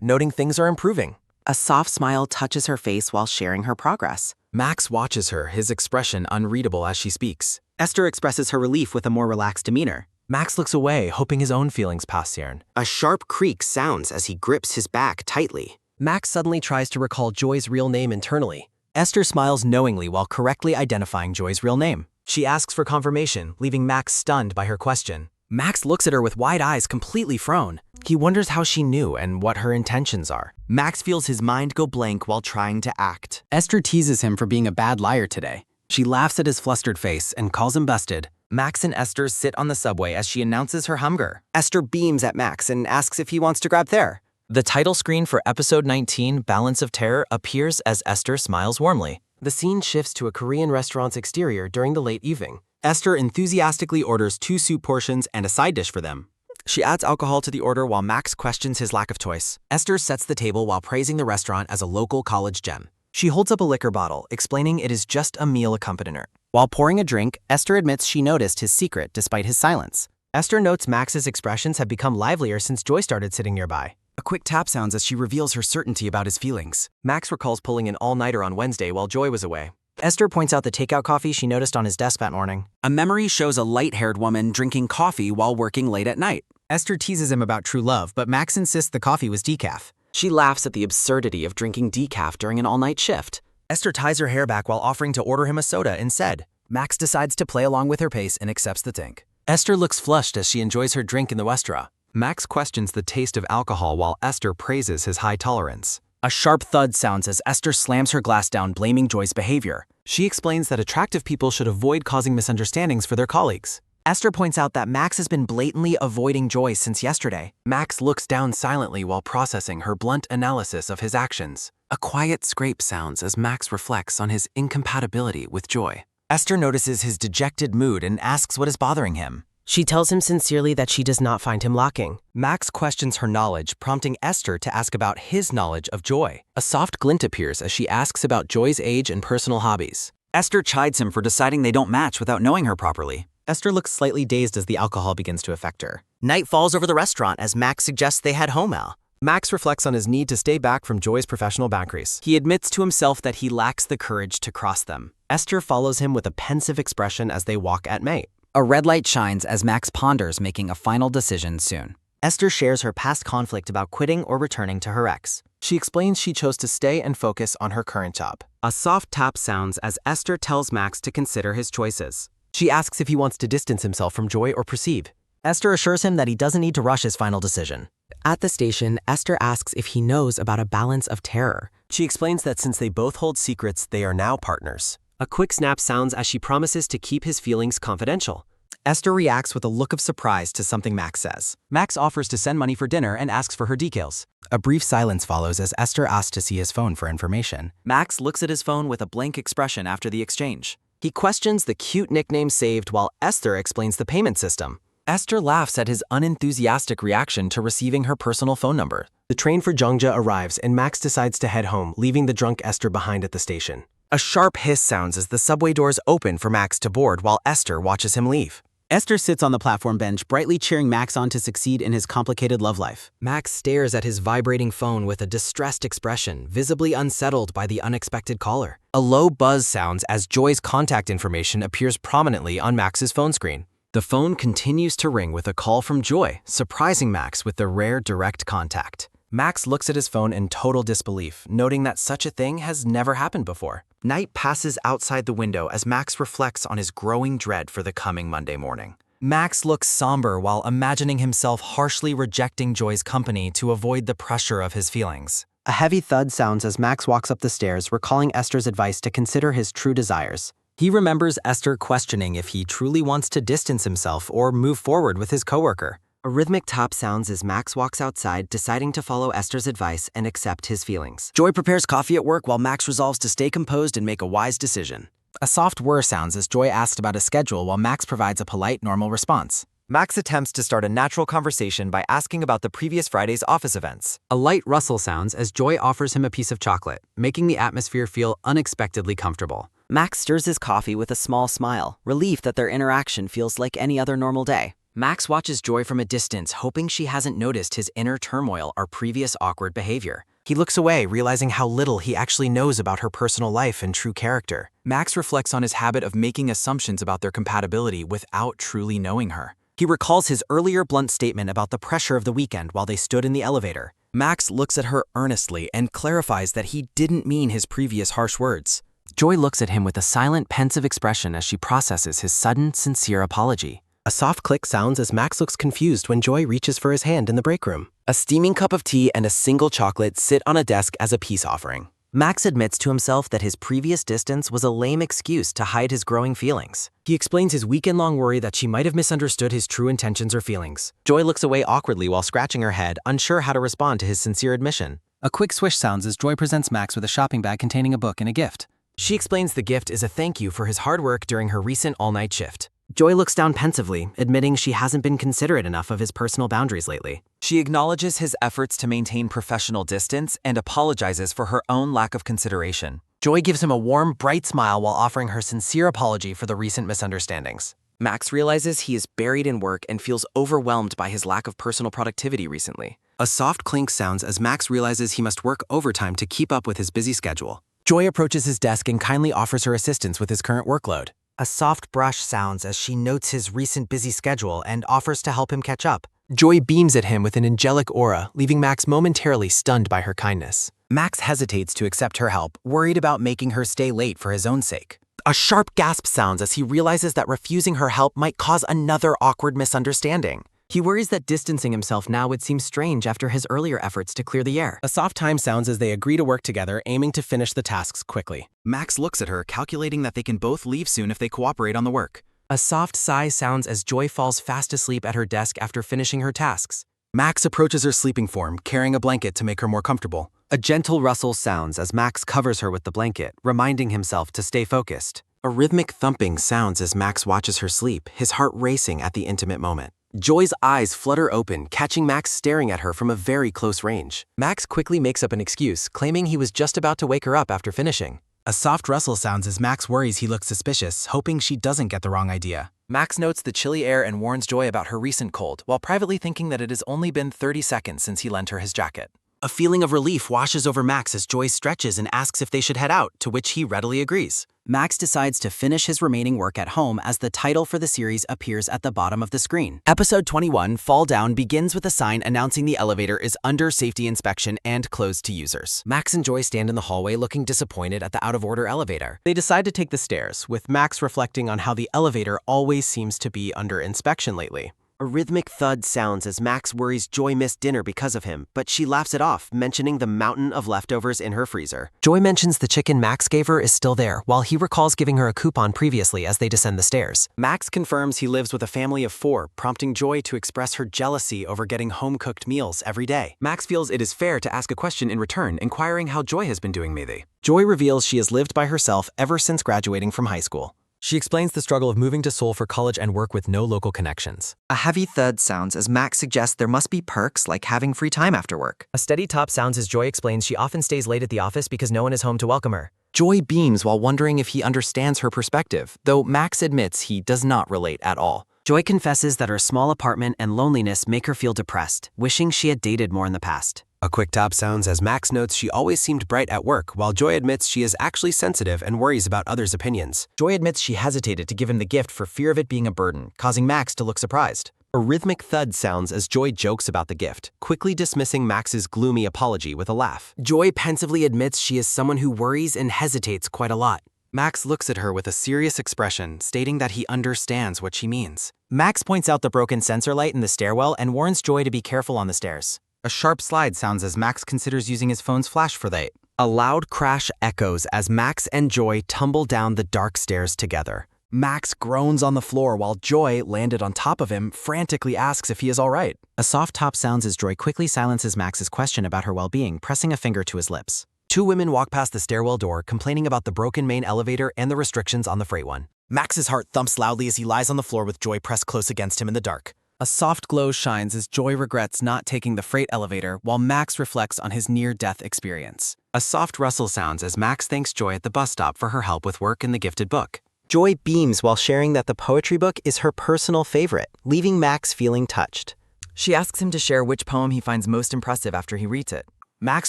noting things are improving. A soft smile touches her face while sharing her progress. Max watches her, his expression unreadable as she speaks. Esther expresses her relief with a more relaxed demeanor. Max looks away, hoping his own feelings pass Cern. A sharp creak sounds as he grips his back tightly. Max suddenly tries to recall Joy's real name internally. Esther smiles knowingly while correctly identifying Joy's real name. She asks for confirmation, leaving Max stunned by her question. Max looks at her with wide eyes completely frown. He wonders how she knew and what her intentions are. Max feels his mind go blank while trying to act. Esther teases him for being a bad liar today. She laughs at his flustered face and calls him busted. Max and Esther sit on the subway as she announces her hunger. Esther beams at Max and asks if he wants to grab there. The title screen for episode 19, Balance of Terror, appears as Esther smiles warmly. The scene shifts to a Korean restaurant's exterior during the late evening. Esther enthusiastically orders 2 soup portions and a side dish for them. She adds alcohol to the order while Max questions his lack of choice. Esther sets the table while praising the restaurant as a local college gem. She holds up a liquor bottle, explaining it is just a meal accompaniment. While pouring a drink, Esther admits she noticed his secret despite his silence. Esther notes Max's expressions have become livelier since Joy started sitting nearby. A quick tap sounds as she reveals her certainty about his feelings. Max recalls pulling an all-nighter on Wednesday while Joy was away. Esther points out the takeout coffee she noticed on his desk that morning. A memory shows a light-haired woman drinking coffee while working late at night. Esther teases him about true love, but Max insists the coffee was decaf. She laughs at the absurdity of drinking decaf during an all-night shift. Esther ties her hair back while offering to order him a soda instead. Max decides to play along with her pace and accepts the drink. Esther looks flushed as she enjoys her drink in the restaurant. Max questions the taste of alcohol while Esther praises his high tolerance. A sharp thud sounds as Esther slams her glass down, blaming Joy's behavior. She explains that attractive people should avoid causing misunderstandings for their colleagues. Esther points out that Max has been blatantly avoiding Joy since yesterday. Max looks down silently while processing her blunt analysis of his actions. A quiet scrape sounds as Max reflects on his incompatibility with Joy. Esther notices his dejected mood and asks what is bothering him. She tells him sincerely that she does not find him lacking. Max questions her knowledge, prompting Esther to ask about his knowledge of Joy. A soft glint appears as she asks about Joy's age and personal hobbies. Esther chides him for deciding they don't match without knowing her properly. Esther looks slightly dazed as the alcohol begins to affect her. Night falls over the restaurant as Max suggests they head home out. Max reflects on his need to stay back from Joy's professional boundaries. He admits to himself that he lacks the courage to cross them. Esther follows him with a pensive expression as they walk at night. A red light shines as Max ponders making a final decision soon. Esther shares her past conflict about quitting or returning to her ex. She explains she chose to stay and focus on her current job. A soft tap sounds as Esther tells Max to consider his choices. She asks if he wants to distance himself from Joy or proceed. Esther assures him that he doesn't need to rush his final decision. At the station, Esther asks if he knows about a balance of terror. She explains that since they both hold secrets, they are now partners. A quick snap sounds as she promises to keep his feelings confidential. Esther reacts with a look of surprise to something Max says. Max offers to send money for dinner and asks for her details. A brief silence follows as Esther asks to see his phone for information. Max looks at his phone with a blank expression after the exchange. He questions the cute nickname saved while Esther explains the payment system. Esther laughs at his unenthusiastic reaction to receiving her personal phone number. The train for Zhengzhou arrives and Max decides to head home, leaving the drunk Esther behind at the station. A sharp hiss sounds as the subway doors open for Max to board while Esther watches him leave. Esther sits on the platform bench, brightly cheering Max on to succeed in his complicated love life. Max stares at his vibrating phone with a distressed expression, visibly unsettled by the unexpected caller. A low buzz sounds as Joy's contact information appears prominently on Max's phone screen. The phone continues to ring with a call from Joy, surprising Max with the rare direct contact. Max looks at his phone in total disbelief, noting that such a thing has never happened before. Night passes outside the window as Max reflects on his growing dread for the coming Monday morning. Max looks somber while imagining himself harshly rejecting Joy's company to avoid the pressure of his feelings. A heavy thud sounds as Max walks up the stairs, recalling Esther's advice to consider his true desires. He remembers Esther questioning if he truly wants to distance himself or move forward with his coworker. A rhythmic tap sounds as Max walks outside, deciding to follow Esther's advice and accept his feelings. Joy prepares coffee at work while Max resolves to stay composed and make a wise decision. A soft whir sounds as Joy asks about a schedule while Max provides a polite, normal response. Max attempts to start a natural conversation by asking about the previous Friday's office events. A light rustle sounds as Joy offers him a piece of chocolate, making the atmosphere feel unexpectedly comfortable. Max stirs his coffee with a small smile, relief that their interaction feels like any other normal day. Max watches Joy from a distance, hoping she hasn't noticed his inner turmoil or previous awkward behavior. He looks away, realizing how little he actually knows about her personal life and true character. Max reflects on his habit of making assumptions about their compatibility without truly knowing her. He recalls his earlier blunt statement about the pressure of the weekend while they stood in the elevator. Max looks at her earnestly and clarifies that he didn't mean his previous harsh words. Joy looks at him with a silent, pensive expression as she processes his sudden, sincere apology. A soft click sounds as Max looks confused when Joy reaches for his hand in the break room. A steaming cup of tea and a single chocolate sit on a desk as a peace offering. Max admits to himself that his previous distance was a lame excuse to hide his growing feelings. He explains his weekend-long worry that she might have misunderstood his true intentions or feelings. Joy looks away awkwardly while scratching her head, unsure how to respond to his sincere admission. A quick swish sounds as Joy presents Max with a shopping bag containing a book and a gift. She explains the gift is a thank you for his hard work during her recent all-night shift. Joy looks down pensively, admitting she hasn't been considerate enough of his personal boundaries lately. She acknowledges his efforts to maintain professional distance and apologizes for her own lack of consideration. Joy gives him a warm, bright smile while offering her sincere apology for the recent misunderstandings. Max realizes he is buried in work and feels overwhelmed by his lack of personal productivity recently. A soft clink sounds as Max realizes he must work overtime to keep up with his busy schedule. Joy approaches his desk and kindly offers her assistance with his current workload. A soft brush sounds as she notes his recent busy schedule and offers to help him catch up. Joy beams at him with an angelic aura, leaving Max momentarily stunned by her kindness. Max hesitates to accept her help, worried about making her stay late for his own sake. A sharp gasp sounds as he realizes that refusing her help might cause another awkward misunderstanding. He worries that distancing himself now would seem strange after his earlier efforts to clear the air. A soft chime sounds as they agree to work together, aiming to finish the tasks quickly. Max looks at her, calculating that they can both leave soon if they cooperate on the work. A soft sigh sounds as Joy falls fast asleep at her desk after finishing her tasks. Max approaches her sleeping form, carrying a blanket to make her more comfortable. A gentle rustle sounds as Max covers her with the blanket, reminding himself to stay focused. A rhythmic thumping sounds as Max watches her sleep, his heart racing at the intimate moment. Joy's eyes flutter open, catching Max staring at her from a very close range. Max quickly makes up an excuse, claiming he was just about to wake her up after finishing. A soft rustle sounds as Max worries he looks suspicious, hoping she doesn't get the wrong idea. Max notes the chilly air and warns Joy about her recent cold, while privately thinking that it has only been 30 seconds since he lent her his jacket. A feeling of relief washes over Max as Joy stretches and asks if they should head out, to which he readily agrees. Max decides to finish his remaining work at home as the title for the series appears at the bottom of the screen. Episode 21, Fall Down, begins with a sign announcing the elevator is under safety inspection and closed to users. Max and Joy stand in the hallway looking disappointed at the out-of-order elevator. They decide to take the stairs, with Max reflecting on how the elevator always seems to be under inspection lately. A rhythmic thud sounds as Max worries Joy missed dinner because of him, but she laughs it off, mentioning the mountain of leftovers in her freezer. Joy mentions the chicken Max gave her is still there, while he recalls giving her a coupon previously as they descend the stairs. Max confirms he lives with a family of 4, prompting Joy to express her jealousy over getting home-cooked meals every day. Max feels it is fair to ask a question in return, inquiring how Joy has been doing lately. Joy reveals she has lived by herself ever since graduating from high school. She explains the struggle of moving to Seoul for college and work with no local connections. A heavy thud sounds as Max suggests there must be perks like having free time after work. A steady top sounds as Joy explains she often stays late at the office because no one is home to welcome her. Joy beams while wondering if he understands her perspective, though Max admits he does not relate at all. Joy confesses that her small apartment and loneliness make her feel depressed, wishing she had dated more in the past. A quick top sounds as Max notes she always seemed bright at work, while Joy admits she is actually sensitive and worries about others' opinions. Joy admits she hesitated to give him the gift for fear of it being a burden, causing Max to look surprised. A rhythmic thud sounds as Joy jokes about the gift, quickly dismissing Max's gloomy apology with a laugh. Joy pensively admits she is someone who worries and hesitates quite a lot. Max looks at her with a serious expression, stating that he understands what she means. Max points out the broken sensor light in the stairwell and warns Joy to be careful on the stairs. A sharp slide sounds as Max considers using his phone's flash for that. A loud crash echoes as Max and Joy tumble down the dark stairs together. Max groans on the floor while Joy, landed on top of him, frantically asks if he is all right. A soft top sounds as Joy quickly silences Max's question about her well-being, pressing a finger to his lips. 2 women walk past the stairwell door, complaining about the broken main elevator and the restrictions on the freight one. Max's heart thumps loudly as he lies on the floor with Joy pressed close against him in the dark. A soft glow shines as Joy regrets not taking the freight elevator, while Max reflects on his near-death experience. A soft rustle sounds as Max thanks Joy at the bus stop for her help with work in the gifted book. Joy beams while sharing that the poetry book is her personal favorite, leaving Max feeling touched. She asks him to share which poem he finds most impressive after he reads it. Max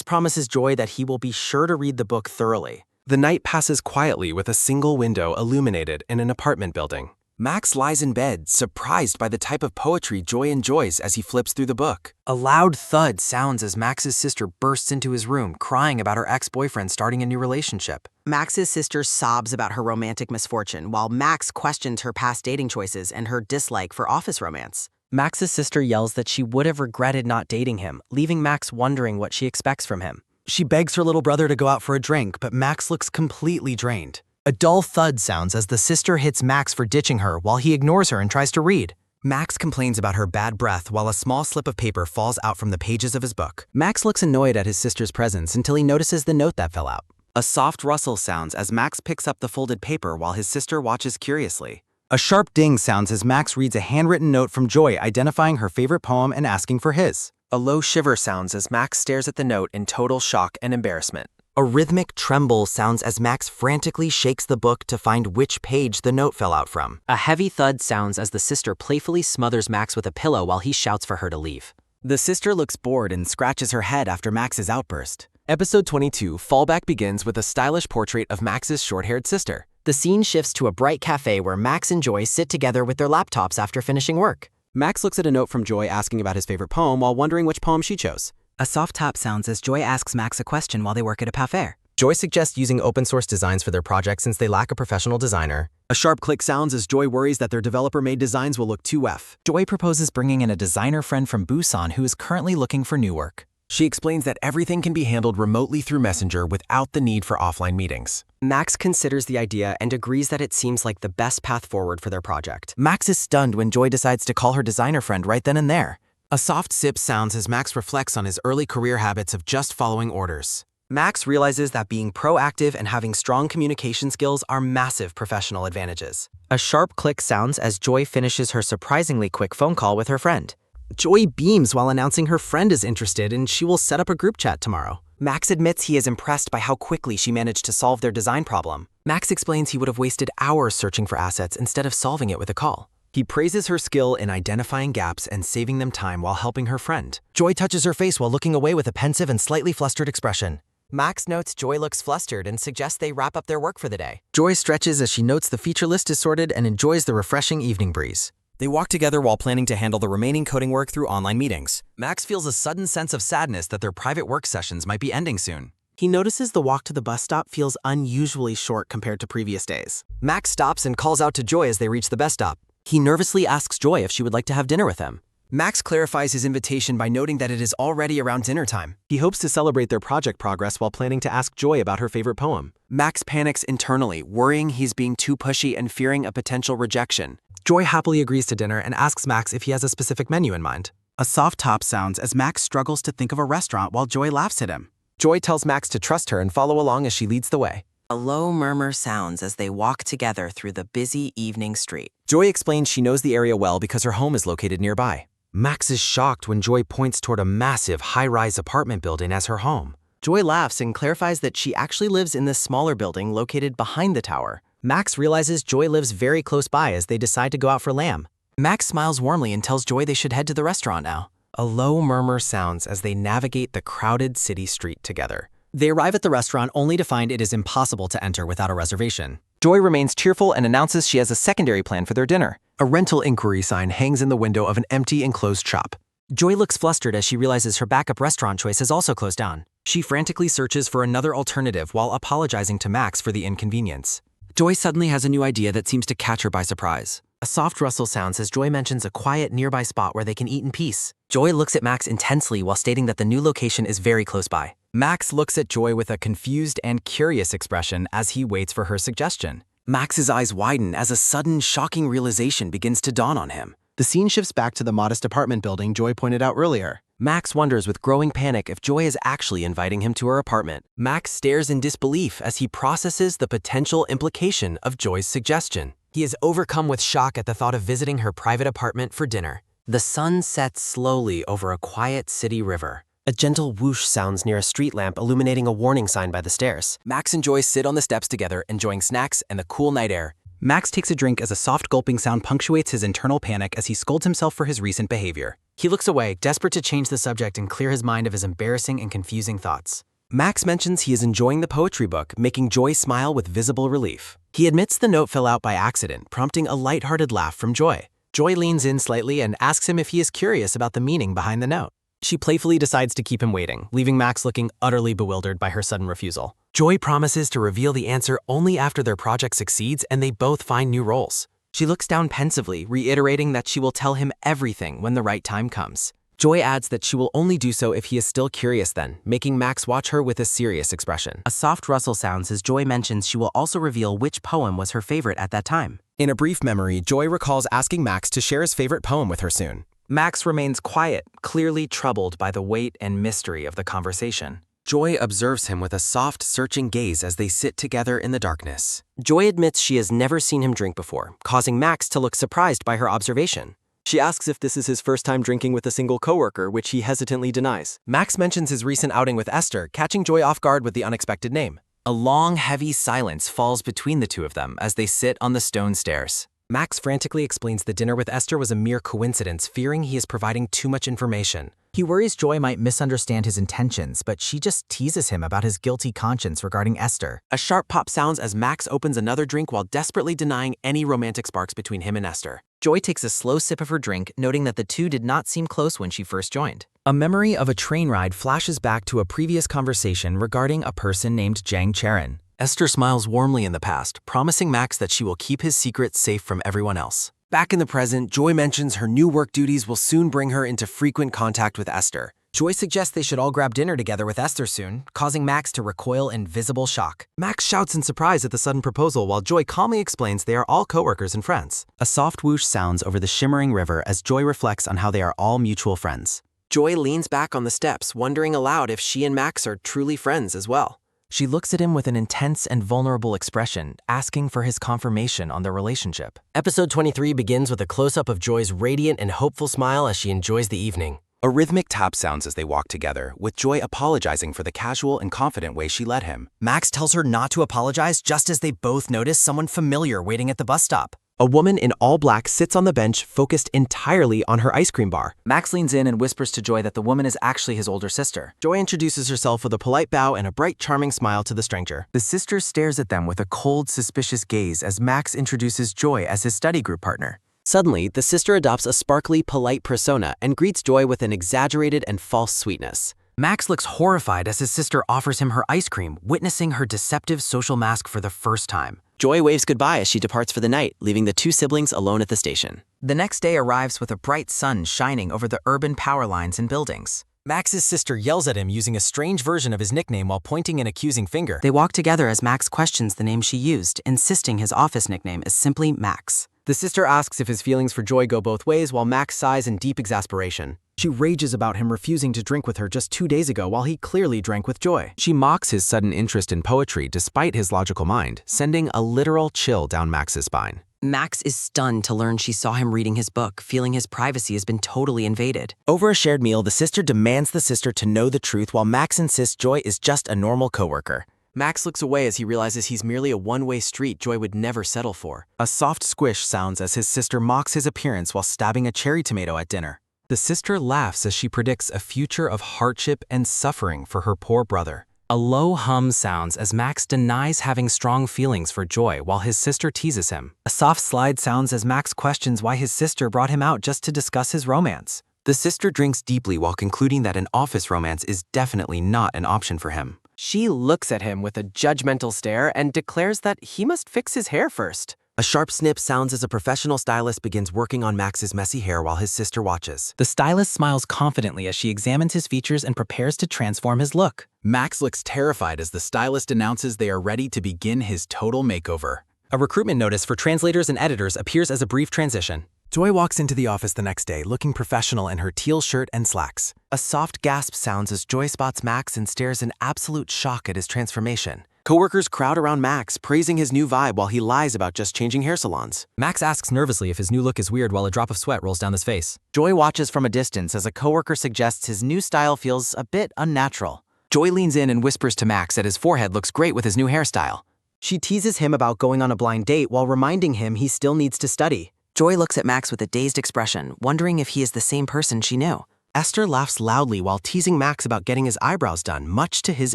promises Joy that he will be sure to read the book thoroughly. The night passes quietly with a single window illuminated in an apartment building. Max lies in bed, surprised by the type of poetry Joy enjoys as he flips through the book. A loud thud sounds as Max's sister bursts into his room, crying about her ex-boyfriend starting a new relationship. Max's sister sobs about her romantic misfortune, while Max questions her past dating choices and her dislike for office romance. Max's sister yells that she would have regretted not dating him, leaving Max wondering what she expects from him. She begs her little brother to go out for a drink, but Max looks completely drained. A dull thud sounds as the sister hits Max for ditching her while he ignores her and tries to read. Max complains about her bad breath while a small slip of paper falls out from the pages of his book. Max looks annoyed at his sister's presence until he notices the note that fell out. A soft rustle sounds as Max picks up the folded paper while his sister watches curiously. A sharp ding sounds as Max reads a handwritten note from Joy identifying her favorite poem and asking for his. A low shiver sounds as Max stares at the note in total shock and embarrassment. A rhythmic tremble sounds as Max frantically shakes the book to find which page the note fell out from. A heavy thud sounds as the sister playfully smothers Max with a pillow while he shouts for her to leave. The sister looks bored and scratches her head after Max's outburst. Episode 22, Fallback begins with a stylish portrait of Max's short-haired sister. The scene shifts to a bright cafe where Max and Joy sit together with their laptops after finishing work. Max looks at a note from Joy asking about his favorite poem while wondering which poem she chose. A soft tap sounds as Joy asks Max a question while they work at a parfait. Joy suggests using open-source designs for their project since they lack a professional designer. A sharp click sounds as Joy worries that their developer-made designs will look too F. Joy proposes bringing in a designer friend from Busan who is currently looking for new work. She explains that everything can be handled remotely through Messenger without the need for offline meetings. Max considers the idea and agrees that it seems like the best path forward for their project. Max is stunned when Joy decides to call her designer friend right then and there. A soft sip sounds as Max reflects on his early career habits of just following orders. Max realizes that being proactive and having strong communication skills are massive professional advantages. A sharp click sounds as Joy finishes her surprisingly quick phone call with her friend. Joy beams while announcing her friend is interested and she will set up a group chat tomorrow. Max admits he is impressed by how quickly she managed to solve their design problem. Max explains he would have wasted hours searching for assets instead of solving it with a call. He praises her skill in identifying gaps and saving them time while helping her friend. Joy touches her face while looking away with a pensive and slightly flustered expression. Max notes Joy looks flustered and suggests they wrap up their work for the day. Joy stretches as she notes the feature list is sorted and enjoys the refreshing evening breeze. They walk together while planning to handle the remaining coding work through online meetings. Max feels a sudden sense of sadness that their private work sessions might be ending soon. He notices the walk to the bus stop feels unusually short compared to previous days. Max stops and calls out to Joy as they reach the bus stop. He nervously asks Joy if she would like to have dinner with him. Max clarifies his invitation by noting that it is already around dinner time. He hopes to celebrate their project progress while planning to ask Joy about her favorite poem. Max panics internally, worrying he's being too pushy and fearing a potential rejection. Joy happily agrees to dinner and asks Max if he has a specific menu in mind. A soft top sounds as Max struggles to think of a restaurant while Joy laughs at him. Joy tells Max to trust her and follow along as she leads the way. A low murmur sounds as they walk together through the busy evening street. Joy explains she knows the area well because her home is located nearby. Max is shocked when Joy points toward a massive high-rise apartment building as her home. Joy laughs and clarifies that she actually lives in this smaller building located behind the tower. Max realizes Joy lives very close by as they decide to go out for lamb. Max smiles warmly and tells Joy they should head to the restaurant now. A low murmur sounds as they navigate the crowded city street together. They arrive at the restaurant only to find it is impossible to enter without a reservation. Joy remains cheerful and announces she has a secondary plan for their dinner. A rental inquiry sign hangs in the window of an empty enclosed shop. Joy looks flustered as she realizes her backup restaurant choice has also closed down. She frantically searches for another alternative while apologizing to Max for the inconvenience. Joy suddenly has a new idea that seems to catch her by surprise. A soft rustle sounds as Joy mentions a quiet nearby spot where they can eat in peace. Joy looks at Max intensely while stating that the new location is very close by. Max looks at Joy with a confused and curious expression as he waits for her suggestion. Max's eyes widen as a sudden, shocking realization begins to dawn on him. The scene shifts back to the modest apartment building Joy pointed out earlier. Max wonders with growing panic if Joy is actually inviting him to her apartment. Max stares in disbelief as he processes the potential implication of Joy's suggestion. He is overcome with shock at the thought of visiting her private apartment for dinner. The sun sets slowly over a quiet city river. A gentle whoosh sounds near a street lamp illuminating a warning sign by the stairs. Max and Joy sit on the steps together, enjoying snacks and the cool night air. Max takes a drink as a soft gulping sound punctuates his internal panic as he scolds himself for his recent behavior. He looks away, desperate to change the subject and clear his mind of his embarrassing and confusing thoughts. Max mentions he is enjoying the poetry book, making Joy smile with visible relief. He admits the note fell out by accident, prompting a lighthearted laugh from Joy. Joy leans in slightly and asks him if he is curious about the meaning behind the note. She playfully decides to keep him waiting, leaving Max looking utterly bewildered by her sudden refusal. Joy promises to reveal the answer only after their project succeeds and they both find new roles. She looks down pensively, reiterating that she will tell him everything when the right time comes. Joy adds that she will only do so if he is still curious then, making Max watch her with a serious expression. A soft rustle sounds as Joy mentions she will also reveal which poem was her favorite at that time. In a brief memory, Joy recalls asking Max to share his favorite poem with her soon. Max remains quiet, clearly troubled by the weight and mystery of the conversation. Joy observes him with a soft, searching gaze as they sit together in the darkness. Joy admits she has never seen him drink before, causing Max to look surprised by her observation. She asks if this is his first time drinking with a single coworker, which he hesitantly denies. Max mentions his recent outing with Esther, catching Joy off guard with the unexpected name. A long, heavy silence falls between the two of them as they sit on the stone stairs. Max frantically explains the dinner with Esther was a mere coincidence, fearing he is providing too much information. He worries Joy might misunderstand his intentions, but she just teases him about his guilty conscience regarding Esther. A sharp pop sounds as Max opens another drink while desperately denying any romantic sparks between him and Esther. Joy takes a slow sip of her drink, noting that the two did not seem close when she first joined. A memory of a train ride flashes back to a previous conversation regarding a person named Jang Charon. Esther smiles warmly in the past, promising Max that she will keep his secret safe from everyone else. Back in the present, Joy mentions her new work duties will soon bring her into frequent contact with Esther. Joy suggests they should all grab dinner together with Esther soon, causing Max to recoil in visible shock. Max shouts in surprise at the sudden proposal while Joy calmly explains they are all coworkers and friends. A soft whoosh sounds over the shimmering river as Joy reflects on how they are all mutual friends. Joy leans back on the steps, wondering aloud if she and Max are truly friends as well. She looks at him with an intense and vulnerable expression, asking for his confirmation on their relationship. Episode 23 begins with a close-up of Joy's radiant and hopeful smile as she enjoys the evening. A rhythmic tap sounds as they walk together, with Joy apologizing for the casual and confident way she led him. Max tells her not to apologize just as they both notice someone familiar waiting at the bus stop. A woman in all black sits on the bench, focused entirely on her ice cream bar. Max leans in and whispers to Joy that the woman is actually his older sister. Joy introduces herself with a polite bow and a bright, charming smile to the stranger. The sister stares at them with a cold, suspicious gaze as Max introduces Joy as his study group partner. Suddenly, the sister adopts a sparkly, polite persona and greets Joy with an exaggerated and false sweetness. Max looks horrified as his sister offers him her ice cream, witnessing her deceptive social mask for the first time. Joy waves goodbye as she departs for the night, leaving the two siblings alone at the station. The next day arrives with a bright sun shining over the urban power lines and buildings. Max's sister yells at him using a strange version of his nickname while pointing an accusing finger. They walk together as Max questions the name she used, insisting his office nickname is simply Max. The sister asks if his feelings for Joy go both ways while Max sighs in deep exasperation. She rages about him refusing to drink with her just 2 days ago while he clearly drank with Joy. She mocks his sudden interest in poetry despite his logical mind, sending a literal chill down Max's spine. Max is stunned to learn she saw him reading his book, feeling his privacy has been totally invaded. Over a shared meal, the sister demands the sister to know the truth while Max insists Joy is just a normal coworker. Max looks away as he realizes he's merely a one-way street Joy would never settle for. A soft squish sounds as his sister mocks his appearance while stabbing a cherry tomato at dinner. The sister laughs as she predicts a future of hardship and suffering for her poor brother. A low hum sounds as Max denies having strong feelings for Joy while his sister teases him. A soft slide sounds as Max questions why his sister brought him out just to discuss his romance. The sister drinks deeply while concluding that an office romance is definitely not an option for him. She looks at him with a judgmental stare and declares that he must fix his hair first. A sharp snip sounds as a professional stylist begins working on Max's messy hair while his sister watches. The stylist smiles confidently as she examines his features and prepares to transform his look. Max looks terrified as the stylist announces they are ready to begin his total makeover. A recruitment notice for translators and editors appears as a brief transition. Joy walks into the office the next day, looking professional in her teal shirt and slacks. A soft gasp sounds as Joy spots Max and stares in absolute shock at his transformation. Coworkers crowd around Max, praising his new vibe while he lies about just changing hair salons. Max asks nervously if his new look is weird while a drop of sweat rolls down his face. Joy watches from a distance as a coworker suggests his new style feels a bit unnatural. Joy leans in and whispers to Max that his forehead looks great with his new hairstyle. She teases him about going on a blind date while reminding him he still needs to study. Joy looks at Max with a dazed expression, wondering if he is the same person she knew. Esther laughs loudly while teasing Max about getting his eyebrows done, much to his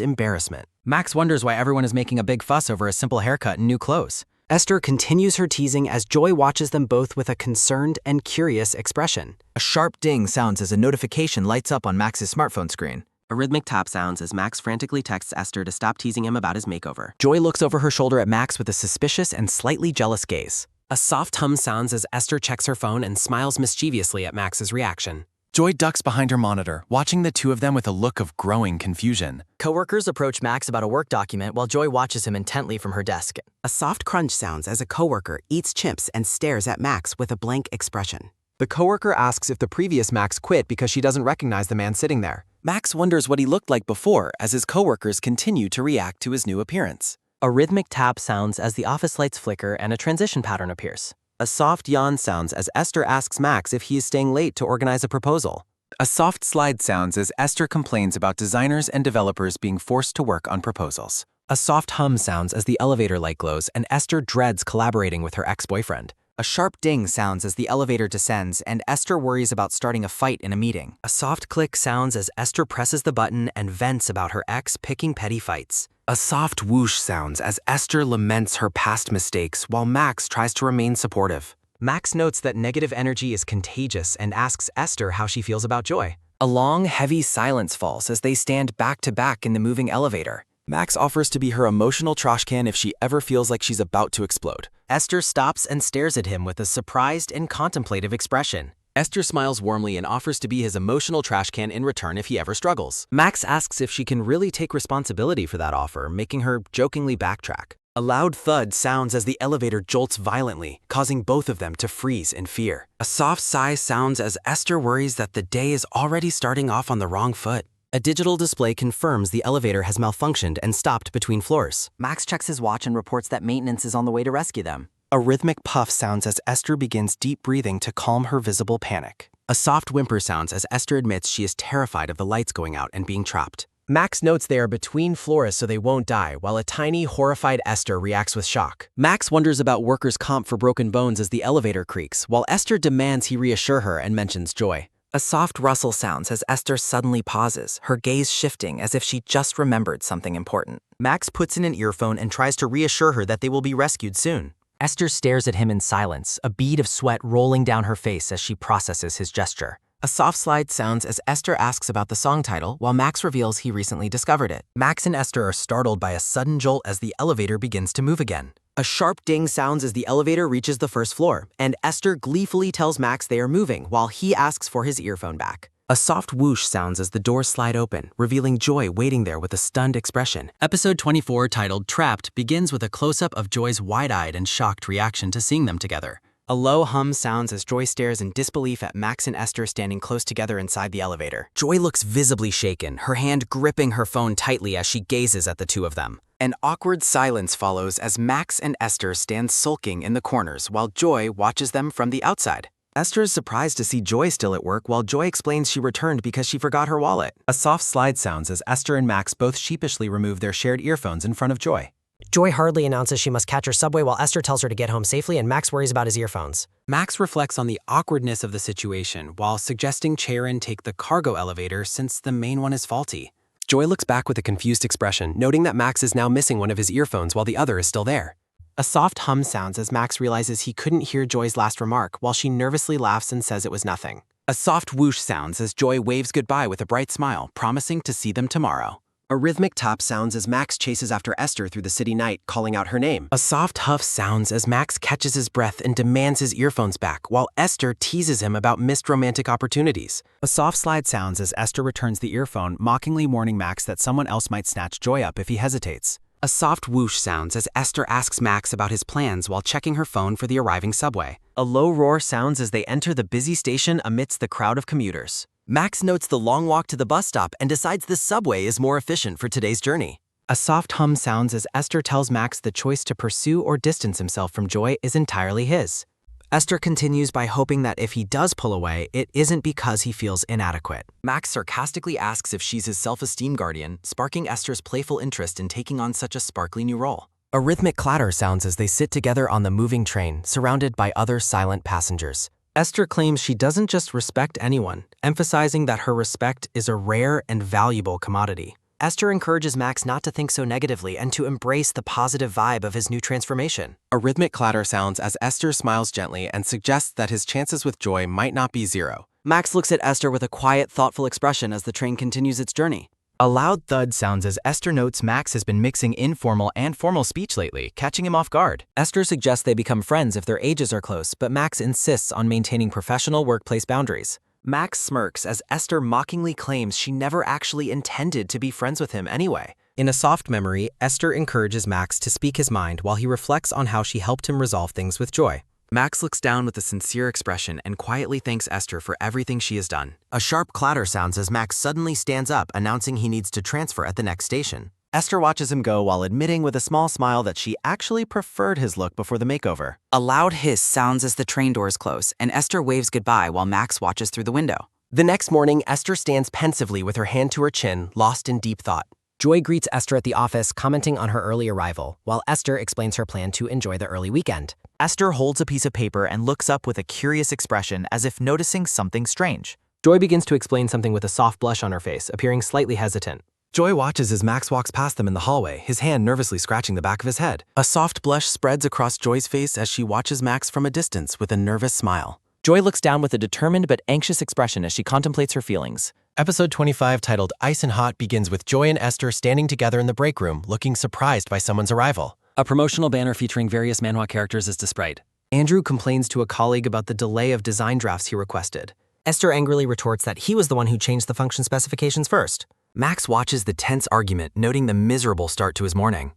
embarrassment. Max wonders why everyone is making a big fuss over a simple haircut and new clothes. Esther continues her teasing as Joy watches them both with a concerned and curious expression. A sharp ding sounds as a notification lights up on Max's smartphone screen. A rhythmic tap sounds as Max frantically texts Esther to stop teasing him about his makeover. Joy looks over her shoulder at Max with a suspicious and slightly jealous gaze. A soft hum sounds as Esther checks her phone and smiles mischievously at Max's reaction. Joy ducks behind her monitor, watching the two of them with a look of growing confusion. Coworkers approach Max about a work document while Joy watches him intently from her desk. A soft crunch sounds as a coworker eats chips and stares at Max with a blank expression. The coworker asks if the previous Max quit because she doesn't recognize the man sitting there. Max wonders what he looked like before as his coworkers continue to react to his new appearance. A rhythmic tap sounds as the office lights flicker and a transition pattern appears. A soft yawn sounds as Esther asks Max if he is staying late to organize a proposal. A soft slide sounds as Esther complains about designers and developers being forced to work on proposals. A soft hum sounds as the elevator light glows and Esther dreads collaborating with her ex-boyfriend. A sharp ding sounds as the elevator descends and Esther worries about starting a fight in a meeting. A soft click sounds as Esther presses the button and vents about her ex picking petty fights. A soft whoosh sounds as Esther laments her past mistakes while Max tries to remain supportive. Max notes that negative energy is contagious and asks Esther how she feels about Joy. A long, heavy silence falls as they stand back to back in the moving elevator. Max offers to be her emotional trash can if she ever feels like she's about to explode. Esther stops and stares at him with a surprised and contemplative expression. Esther smiles warmly and offers to be his emotional trash can in return if he ever struggles. Max asks if she can really take responsibility for that offer, making her jokingly backtrack. A loud thud sounds as the elevator jolts violently, causing both of them to freeze in fear. A soft sigh sounds as Esther worries that the day is already starting off on the wrong foot. A digital display confirms the elevator has malfunctioned and stopped between floors. Max checks his watch and reports that maintenance is on the way to rescue them. A rhythmic puff sounds as Esther begins deep breathing to calm her visible panic. A soft whimper sounds as Esther admits she is terrified of the lights going out and being trapped. Max notes they are between floors so they won't die, while a tiny, horrified Esther reacts with shock. Max wonders about workers' comp for broken bones as the elevator creaks, while Esther demands he reassure her and mentions Joy. A soft rustle sounds as Esther suddenly pauses, her gaze shifting as if she just remembered something important. Max puts in an earphone and tries to reassure her that they will be rescued soon. Esther stares at him in silence, a bead of sweat rolling down her face as she processes his gesture. A soft slide sounds as Esther asks about the song title, while Max reveals he recently discovered it. Max and Esther are startled by a sudden jolt as the elevator begins to move again. A sharp ding sounds as the elevator reaches the first floor, and Esther gleefully tells Max they are moving while he asks for his earphone back. A soft whoosh sounds as the doors slide open, revealing Joy waiting there with a stunned expression. Episode 24, titled Trapped, begins with a close-up of Joy's wide-eyed and shocked reaction to seeing them together. A low hum sounds as Joy stares in disbelief at Max and Esther standing close together inside the elevator. Joy looks visibly shaken, her hand gripping her phone tightly as she gazes at the two of them. An awkward silence follows as Max and Esther stand sulking in the corners while Joy watches them from the outside. Esther is surprised to see Joy still at work while Joy explains she returned because she forgot her wallet. A soft slide sounds as Esther and Max both sheepishly remove their shared earphones in front of Joy. Joy hurriedly announces she must catch her subway while Esther tells her to get home safely and Max worries about his earphones. Max reflects on the awkwardness of the situation while suggesting Charon take the cargo elevator since the main one is faulty. Joy looks back with a confused expression, noting that Max is now missing one of his earphones while the other is still there. A soft hum sounds as Max realizes he couldn't hear Joy's last remark while she nervously laughs and says it was nothing. A soft whoosh sounds as Joy waves goodbye with a bright smile, promising to see them tomorrow. A rhythmic tap sounds as Max chases after Esther through the city night, calling out her name. A soft huff sounds as Max catches his breath and demands his earphones back, while Esther teases him about missed romantic opportunities. A soft slide sounds as Esther returns the earphone, mockingly warning Max that someone else might snatch Joy up if he hesitates. A soft whoosh sounds as Esther asks Max about his plans while checking her phone for the arriving subway. A low roar sounds as they enter the busy station amidst the crowd of commuters. Max notes the long walk to the bus stop and decides the subway is more efficient for today's journey. A soft hum sounds as Esther tells Max the choice to pursue or distance himself from Joy is entirely his. Esther continues by hoping that if he does pull away, it isn't because he feels inadequate. Max sarcastically asks if she's his self-esteem guardian, sparking Esther's playful interest in taking on such a sparkly new role. A rhythmic clatter sounds as they sit together on the moving train, surrounded by other silent passengers. Esther claims she doesn't just respect anyone, emphasizing that her respect is a rare and valuable commodity. Esther encourages Max not to think so negatively and to embrace the positive vibe of his new transformation. A rhythmic clatter sounds as Esther smiles gently and suggests that his chances with Joy might not be zero. Max looks at Esther with a quiet, thoughtful expression as the train continues its journey. A loud thud sounds as Esther notes Max has been mixing informal and formal speech lately, catching him off guard. Esther suggests they become friends if their ages are close, but Max insists on maintaining professional workplace boundaries. Max smirks as Esther mockingly claims she never actually intended to be friends with him anyway. In a soft memory, Esther encourages Max to speak his mind while he reflects on how she helped him resolve things with Joy. Max looks down with a sincere expression and quietly thanks Esther for everything she has done. A sharp clatter sounds as Max suddenly stands up, announcing he needs to transfer at the next station. Esther watches him go while admitting with a small smile that she actually preferred his look before the makeover. A loud hiss sounds as the train doors close, and Esther waves goodbye while Max watches through the window. The next morning, Esther stands pensively with her hand to her chin, lost in deep thought. Joy greets Esther at the office, commenting on her early arrival, while Esther explains her plan to enjoy the early weekend. Esther holds a piece of paper and looks up with a curious expression as if noticing something strange. Joy begins to explain something with a soft blush on her face, appearing slightly hesitant. Joy watches as Max walks past them in the hallway, his hand nervously scratching the back of his head. A soft blush spreads across Joy's face as she watches Max from a distance with a nervous smile. Joy looks down with a determined but anxious expression as she contemplates her feelings. Episode 25, titled Ice and Hot, begins with Joy and Esther standing together in the break room, looking surprised by someone's arrival. A promotional banner featuring various manhwa characters is displayed. Andrew complains to a colleague about the delay of design drafts he requested. Esther angrily retorts that he was the one who changed the function specifications first. Max watches the tense argument, noting the miserable start to his morning.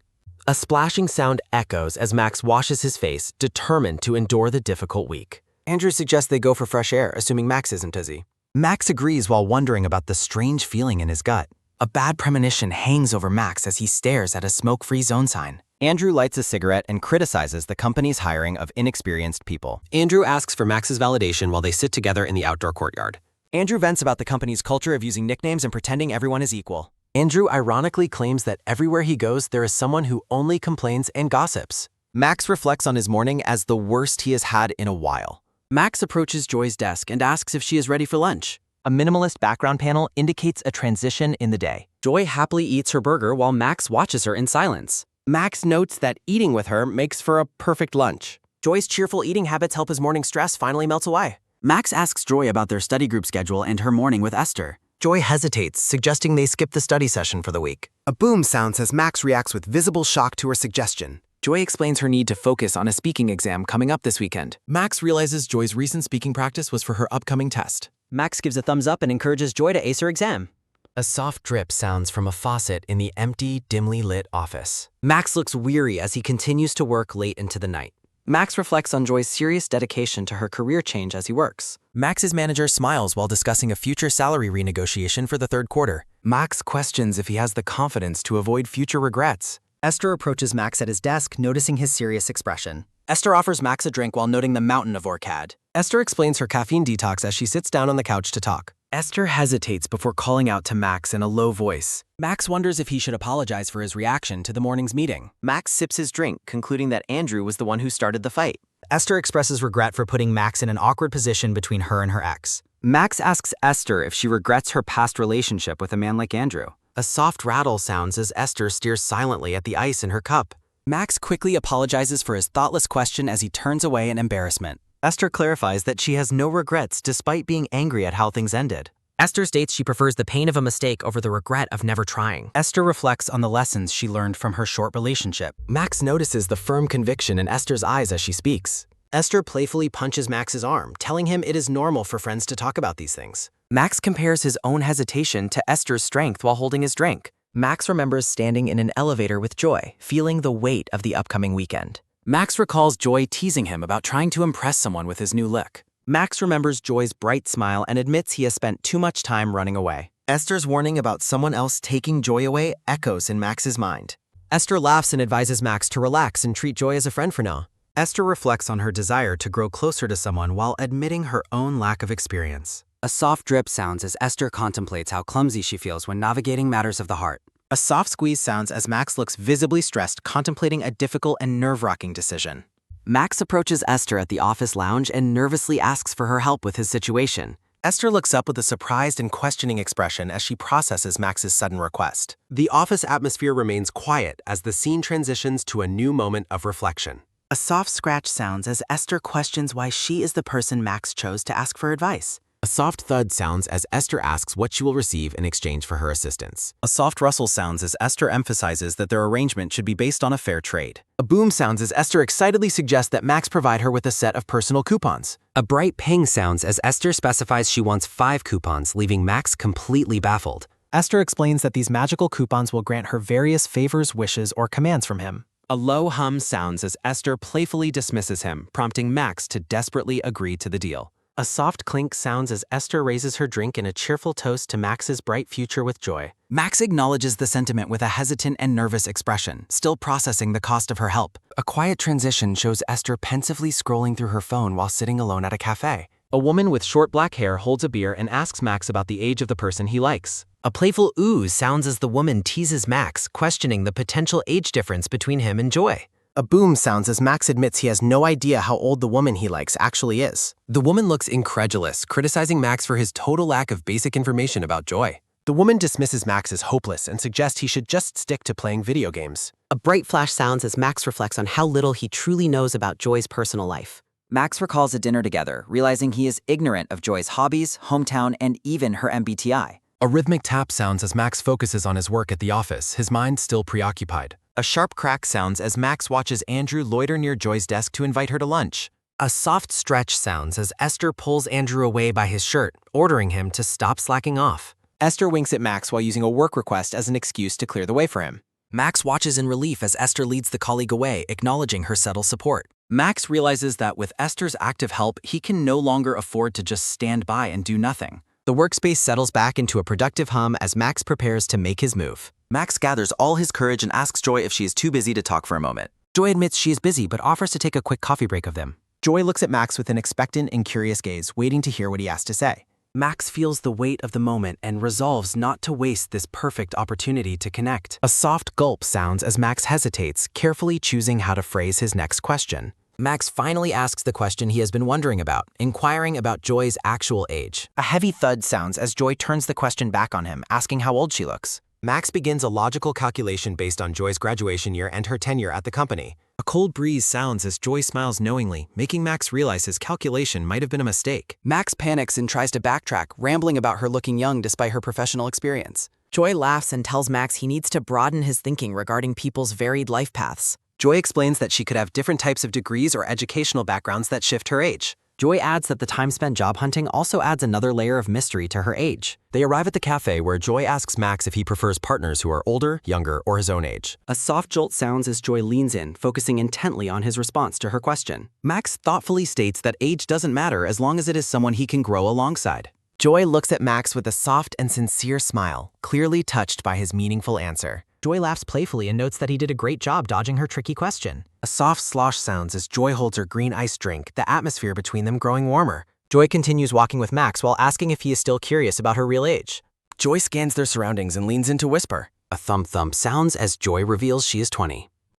A splashing sound echoes as Max washes his face, determined to endure the difficult week. Andrew suggests they go for fresh air, assuming Max isn't busy. Max agrees while wondering about the strange feeling in his gut. A bad premonition hangs over Max as he stares at a smoke-free zone sign. Andrew lights a cigarette and criticizes the company's hiring of inexperienced people. Andrew asks for Max's validation while they sit together in the outdoor courtyard. Andrew vents about the company's culture of using nicknames and pretending everyone is equal. Andrew ironically claims that everywhere he goes, there is someone who only complains and gossips. Max reflects on his morning as the worst he has had in a while. Max approaches Joy's desk and asks if she is ready for lunch. A minimalist background panel indicates a transition in the day. Joy happily eats her burger while Max watches her in silence. Max notes that eating with her makes for a perfect lunch. Joy's cheerful eating habits help his morning stress finally melt away. Max asks Joy about their study group schedule and her morning with Esther. Joy hesitates, suggesting they skip the study session for the week. A boom sounds as Max reacts with visible shock to her suggestion. Joy explains her need to focus on a speaking exam coming up this weekend. Max realizes Joy's recent speaking practice was for her upcoming test. Max gives a thumbs up and encourages Joy to ace her exam. A soft drip sounds from a faucet in the empty, dimly lit office. Max looks weary as he continues to work late into the night. Max reflects on Joy's serious dedication to her career change as he works. Max's manager smiles while discussing a future salary renegotiation for the third quarter. Max questions if he has the confidence to avoid future regrets. Esther approaches Max at his desk, noticing his serious expression. Esther offers Max a drink while noting the mountain of Orcad. Esther explains her caffeine detox as she sits down on the couch to talk. Esther hesitates before calling out to Max in a low voice. Max wonders if he should apologize for his reaction to the morning's meeting. Max sips his drink, concluding that Andrew was the one who started the fight. Esther expresses regret for putting Max in an awkward position between her and her ex. Max asks Esther if she regrets her past relationship with a man like Andrew. A soft rattle sounds as Esther stares silently at the ice in her cup. Max quickly apologizes for his thoughtless question as he turns away in embarrassment. Esther clarifies that she has no regrets despite being angry at how things ended. Esther states she prefers the pain of a mistake over the regret of never trying. Esther reflects on the lessons she learned from her short relationship. Max notices the firm conviction in Esther's eyes as she speaks. Esther playfully punches Max's arm, telling him it is normal for friends to talk about these things. Max compares his own hesitation to Esther's strength while holding his drink. Max remembers standing in an elevator with Joy, feeling the weight of the upcoming weekend. Max recalls Joy teasing him about trying to impress someone with his new look. Max remembers Joy's bright smile and admits he has spent too much time running away. Esther's warning about someone else taking Joy away echoes in Max's mind. Esther laughs and advises Max to relax and treat Joy as a friend for now. Esther reflects on her desire to grow closer to someone while admitting her own lack of experience. A soft drip sounds as Esther contemplates how clumsy she feels when navigating matters of the heart. A soft squeeze sounds as Max looks visibly stressed, contemplating a difficult and nerve-wracking decision. Max approaches Esther at the office lounge and nervously asks for her help with his situation. Esther looks up with a surprised and questioning expression as she processes Max's sudden request. The office atmosphere remains quiet as the scene transitions to a new moment of reflection. A soft scratch sounds as Esther questions why she is the person Max chose to ask for advice. A soft thud sounds as Esther asks what she will receive in exchange for her assistance. A soft rustle sounds as Esther emphasizes that their arrangement should be based on a fair trade. A boom sounds as Esther excitedly suggests that Max provide her with a set of personal coupons. A bright ping sounds as Esther specifies she wants 5 coupons, leaving Max completely baffled. Esther explains that these magical coupons will grant her various favors, wishes, or commands from him. A low hum sounds as Esther playfully dismisses him, prompting Max to desperately agree to the deal. A soft clink sounds as Esther raises her drink in a cheerful toast to Max's bright future with Joy. Max acknowledges the sentiment with a hesitant and nervous expression, still processing the cost of her help. A quiet transition shows Esther pensively scrolling through her phone while sitting alone at a cafe. A woman with short black hair holds a beer and asks Max about the age of the person he likes. A playful ooh sounds as the woman teases Max, questioning the potential age difference between him and Joy. A boom sounds as Max admits he has no idea how old the woman he likes actually is. The woman looks incredulous, criticizing Max for his total lack of basic information about Joy. The woman dismisses Max as hopeless and suggests he should just stick to playing video games. A bright flash sounds as Max reflects on how little he truly knows about Joy's personal life. Max recalls a dinner together, realizing he is ignorant of Joy's hobbies, hometown, and even her MBTI. A rhythmic tap sounds as Max focuses on his work at the office, his mind still preoccupied. A sharp crack sounds as Max watches Andrew loiter near Joy's desk to invite her to lunch. A soft stretch sounds as Esther pulls Andrew away by his shirt, ordering him to stop slacking off. Esther winks at Max while using a work request as an excuse to clear the way for him. Max watches in relief as Esther leads the colleague away, acknowledging her subtle support. Max realizes that with Esther's active help, he can no longer afford to just stand by and do nothing. The workspace settles back into a productive hum as Max prepares to make his move. Max gathers all his courage and asks Joy if she is too busy to talk for a moment. Joy admits she is busy but offers to take a quick coffee break of them. Joy looks at Max with an expectant and curious gaze, waiting to hear what he has to say. Max feels the weight of the moment and resolves not to waste this perfect opportunity to connect. A soft gulp sounds as Max hesitates, carefully choosing how to phrase his next question. Max finally asks the question he has been wondering about, inquiring about Joy's actual age. A heavy thud sounds as Joy turns the question back on him, asking how old she looks. Max begins a logical calculation based on Joy's graduation year and her tenure at the company. A cold breeze sounds as Joy smiles knowingly, making Max realize his calculation might have been a mistake. Max panics and tries to backtrack, rambling about her looking young despite her professional experience. Joy laughs and tells Max he needs to broaden his thinking regarding people's varied life paths. Joy explains that she could have different types of degrees or educational backgrounds that shift her age. Joy adds that the time spent job hunting also adds another layer of mystery to her age. They arrive at the cafe where Joy asks Max if he prefers partners who are older, younger, or his own age. A soft jolt sounds as Joy leans in, focusing intently on his response to her question. Max thoughtfully states that age doesn't matter as long as it is someone he can grow alongside. Joy looks at Max with a soft and sincere smile, clearly touched by his meaningful answer. Joy laughs playfully and notes that he did a great job dodging her tricky question. A soft slosh sounds as Joy holds her green iced drink, the atmosphere between them growing warmer. Joy continues walking with Max while asking if he is still curious about her real age. Joy scans their surroundings and leans in to whisper. A thump sounds as Joy reveals she is 20.